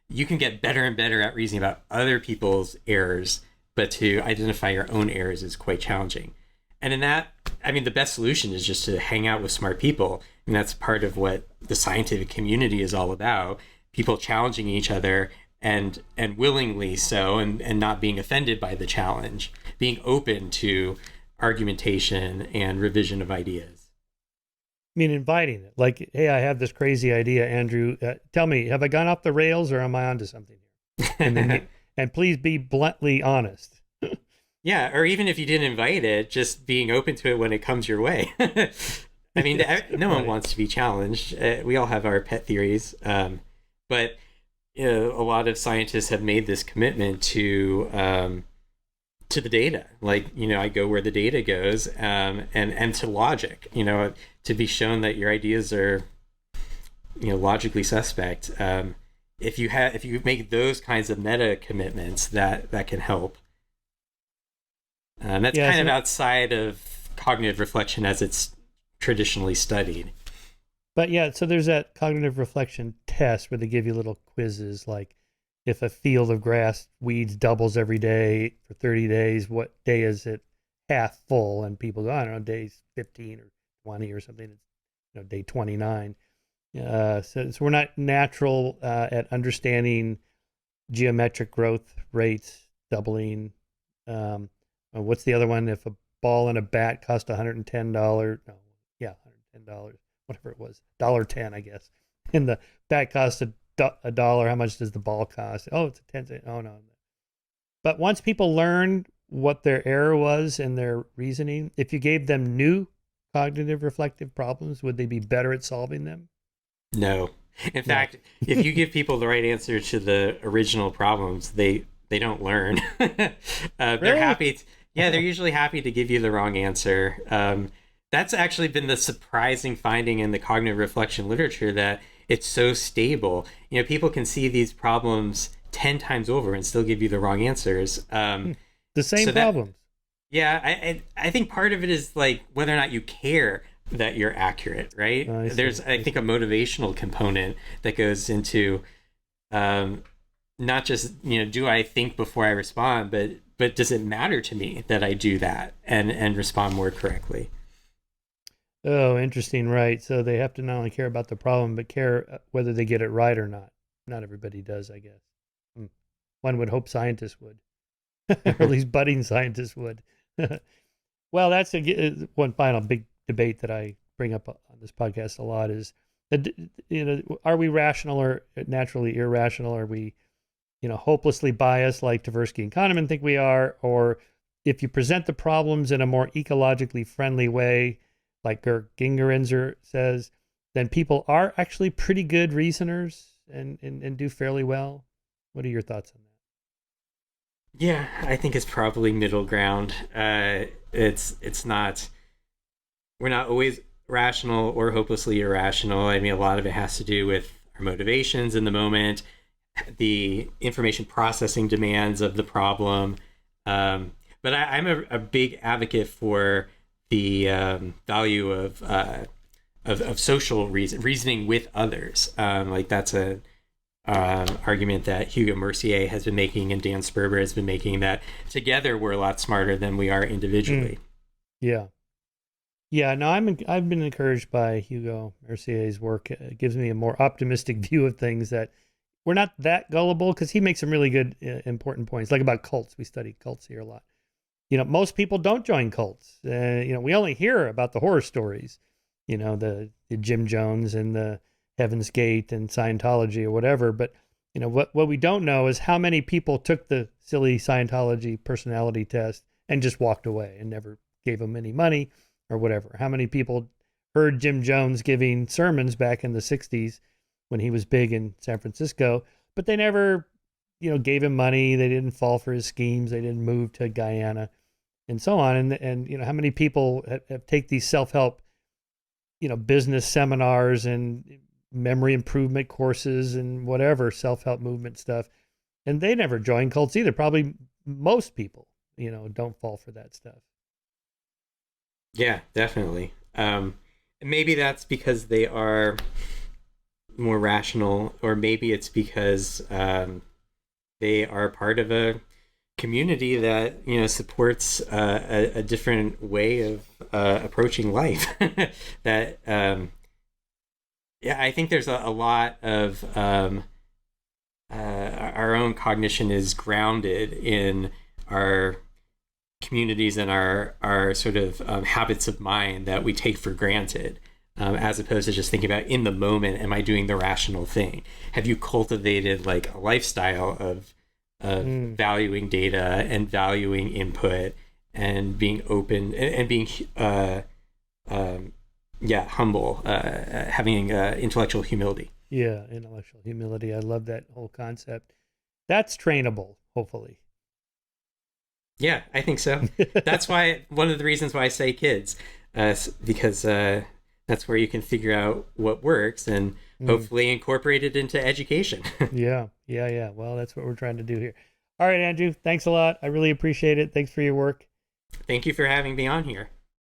Speaker 2: You can get better and better at reasoning about other people's errors, but to identify your own errors is quite challenging. And in that, I mean, the best solution is just to hang out with smart people. And that's part of what the scientific community is all about. People challenging each other and willingly so, and not being offended by the challenge, being open to argumentation and revision of ideas.
Speaker 1: I mean, inviting it, like, hey, I have this crazy idea, Andrew. Tell me, have I gone off the rails or am I onto something here? And please be bluntly honest.
Speaker 2: Yeah, or even if you didn't invite it, just being open to it when it comes your way. I mean, no one wants to be challenged. We all have our pet theories, but a lot of scientists have made this commitment to the data. Like, I go where the data goes, and to logic. To be shown that your ideas are, logically suspect. If you make those kinds of meta commitments, that can help. That's kind of outside of cognitive reflection as it's traditionally studied.
Speaker 1: But yeah, so there's that cognitive reflection test where they give you little quizzes like, if a field of grass weeds doubles every day for 30 days, what day is it half full? And people go, I don't know, days 15 or 20 or something. It's, day 29. So we're not natural at understanding geometric growth rates, doubling. What's the other one? If a ball and a bat cost $110, no, yeah, $110, whatever it was, $1.10, I guess. And the bat cost a dollar. How much does the ball cost? Oh, it's a 10 cent. Oh no. But once people learn what their error was in their reasoning, if you gave them new cognitive reflective problems, would they be better at solving them?
Speaker 2: No. In fact, if you give people the right answer to the original problems, they don't learn. They're happy. They're usually happy to give you the wrong answer. That's actually been the surprising finding in the cognitive reflection literature, that it's so stable. People can see these problems 10 times over and still give you the wrong answers.
Speaker 1: The same problems.
Speaker 2: I think part of it is like whether or not you care that you're accurate, right? There's, I think, a motivational component that goes into not just, do I think before I respond, but does it matter to me that I do that and respond more correctly?
Speaker 1: Oh, interesting. Right. So they have to not only care about the problem, but care whether they get it right or not. Not everybody does, I guess. One would hope scientists would, or at least budding scientists would. Well, that's one final big debate that I bring up on this podcast a lot is, are we rational or naturally irrational? Are we, hopelessly biased like Tversky and Kahneman think we are? Or if you present the problems in a more ecologically friendly way, like Gerd Gingerenzer says, then people are actually pretty good reasoners and do fairly well. What are your thoughts on that?
Speaker 2: Yeah, I think it's probably middle ground. It's not, we're not always rational or hopelessly irrational. I mean, a lot of it has to do with our motivations in the moment, the information processing demands of the problem. But I'm a big advocate for the value of social reasoning with others. Like that's a argument that Hugo Mercier has been making and Dan Sperber has been making, that together we're a lot smarter than we are individually.
Speaker 1: Yeah. No, I've been encouraged by Hugo Mercier's work. It gives me a more optimistic view of things, that we're not that gullible, because he makes some really good, important points, like about cults. We study cults here a lot. Most people don't join cults. We only hear about the horror stories, the Jim Jones and the Heaven's Gate and Scientology or whatever. But, what we don't know is how many people took the silly Scientology personality test and just walked away and never gave them any money or whatever. How many people heard Jim Jones giving sermons back in the 60s when he was big in San Francisco, but they never, gave him money. They didn't fall for his schemes. They didn't move to Guyana and so on. And how many people have take these self-help, business seminars and memory improvement courses and whatever self-help movement stuff, and they never join cults either. Probably most people, don't fall for that stuff.
Speaker 2: Yeah, definitely. Maybe that's because they are more rational, or maybe it's because they are part of a community that supports a different way of approaching life. That I think there's a lot of our own cognition is grounded in our communities and our sort of habits of mind that we take for granted, as opposed to just thinking about in the moment, am I doing the rational thing? Have you cultivated like a lifestyle of valuing data and valuing input and being open and being humble, having intellectual humility?
Speaker 1: Yeah, intellectual humility. I love that whole concept. That's trainable, hopefully.
Speaker 2: Yeah, I think so. That's why one of the reasons why I say kids, because that's where you can figure out what works and hopefully incorporate it into education.
Speaker 1: Yeah. Well, that's what we're trying to do here. All right, Andrew, thanks a lot. I really appreciate it. Thanks for your work.
Speaker 2: Thank you for having me on here.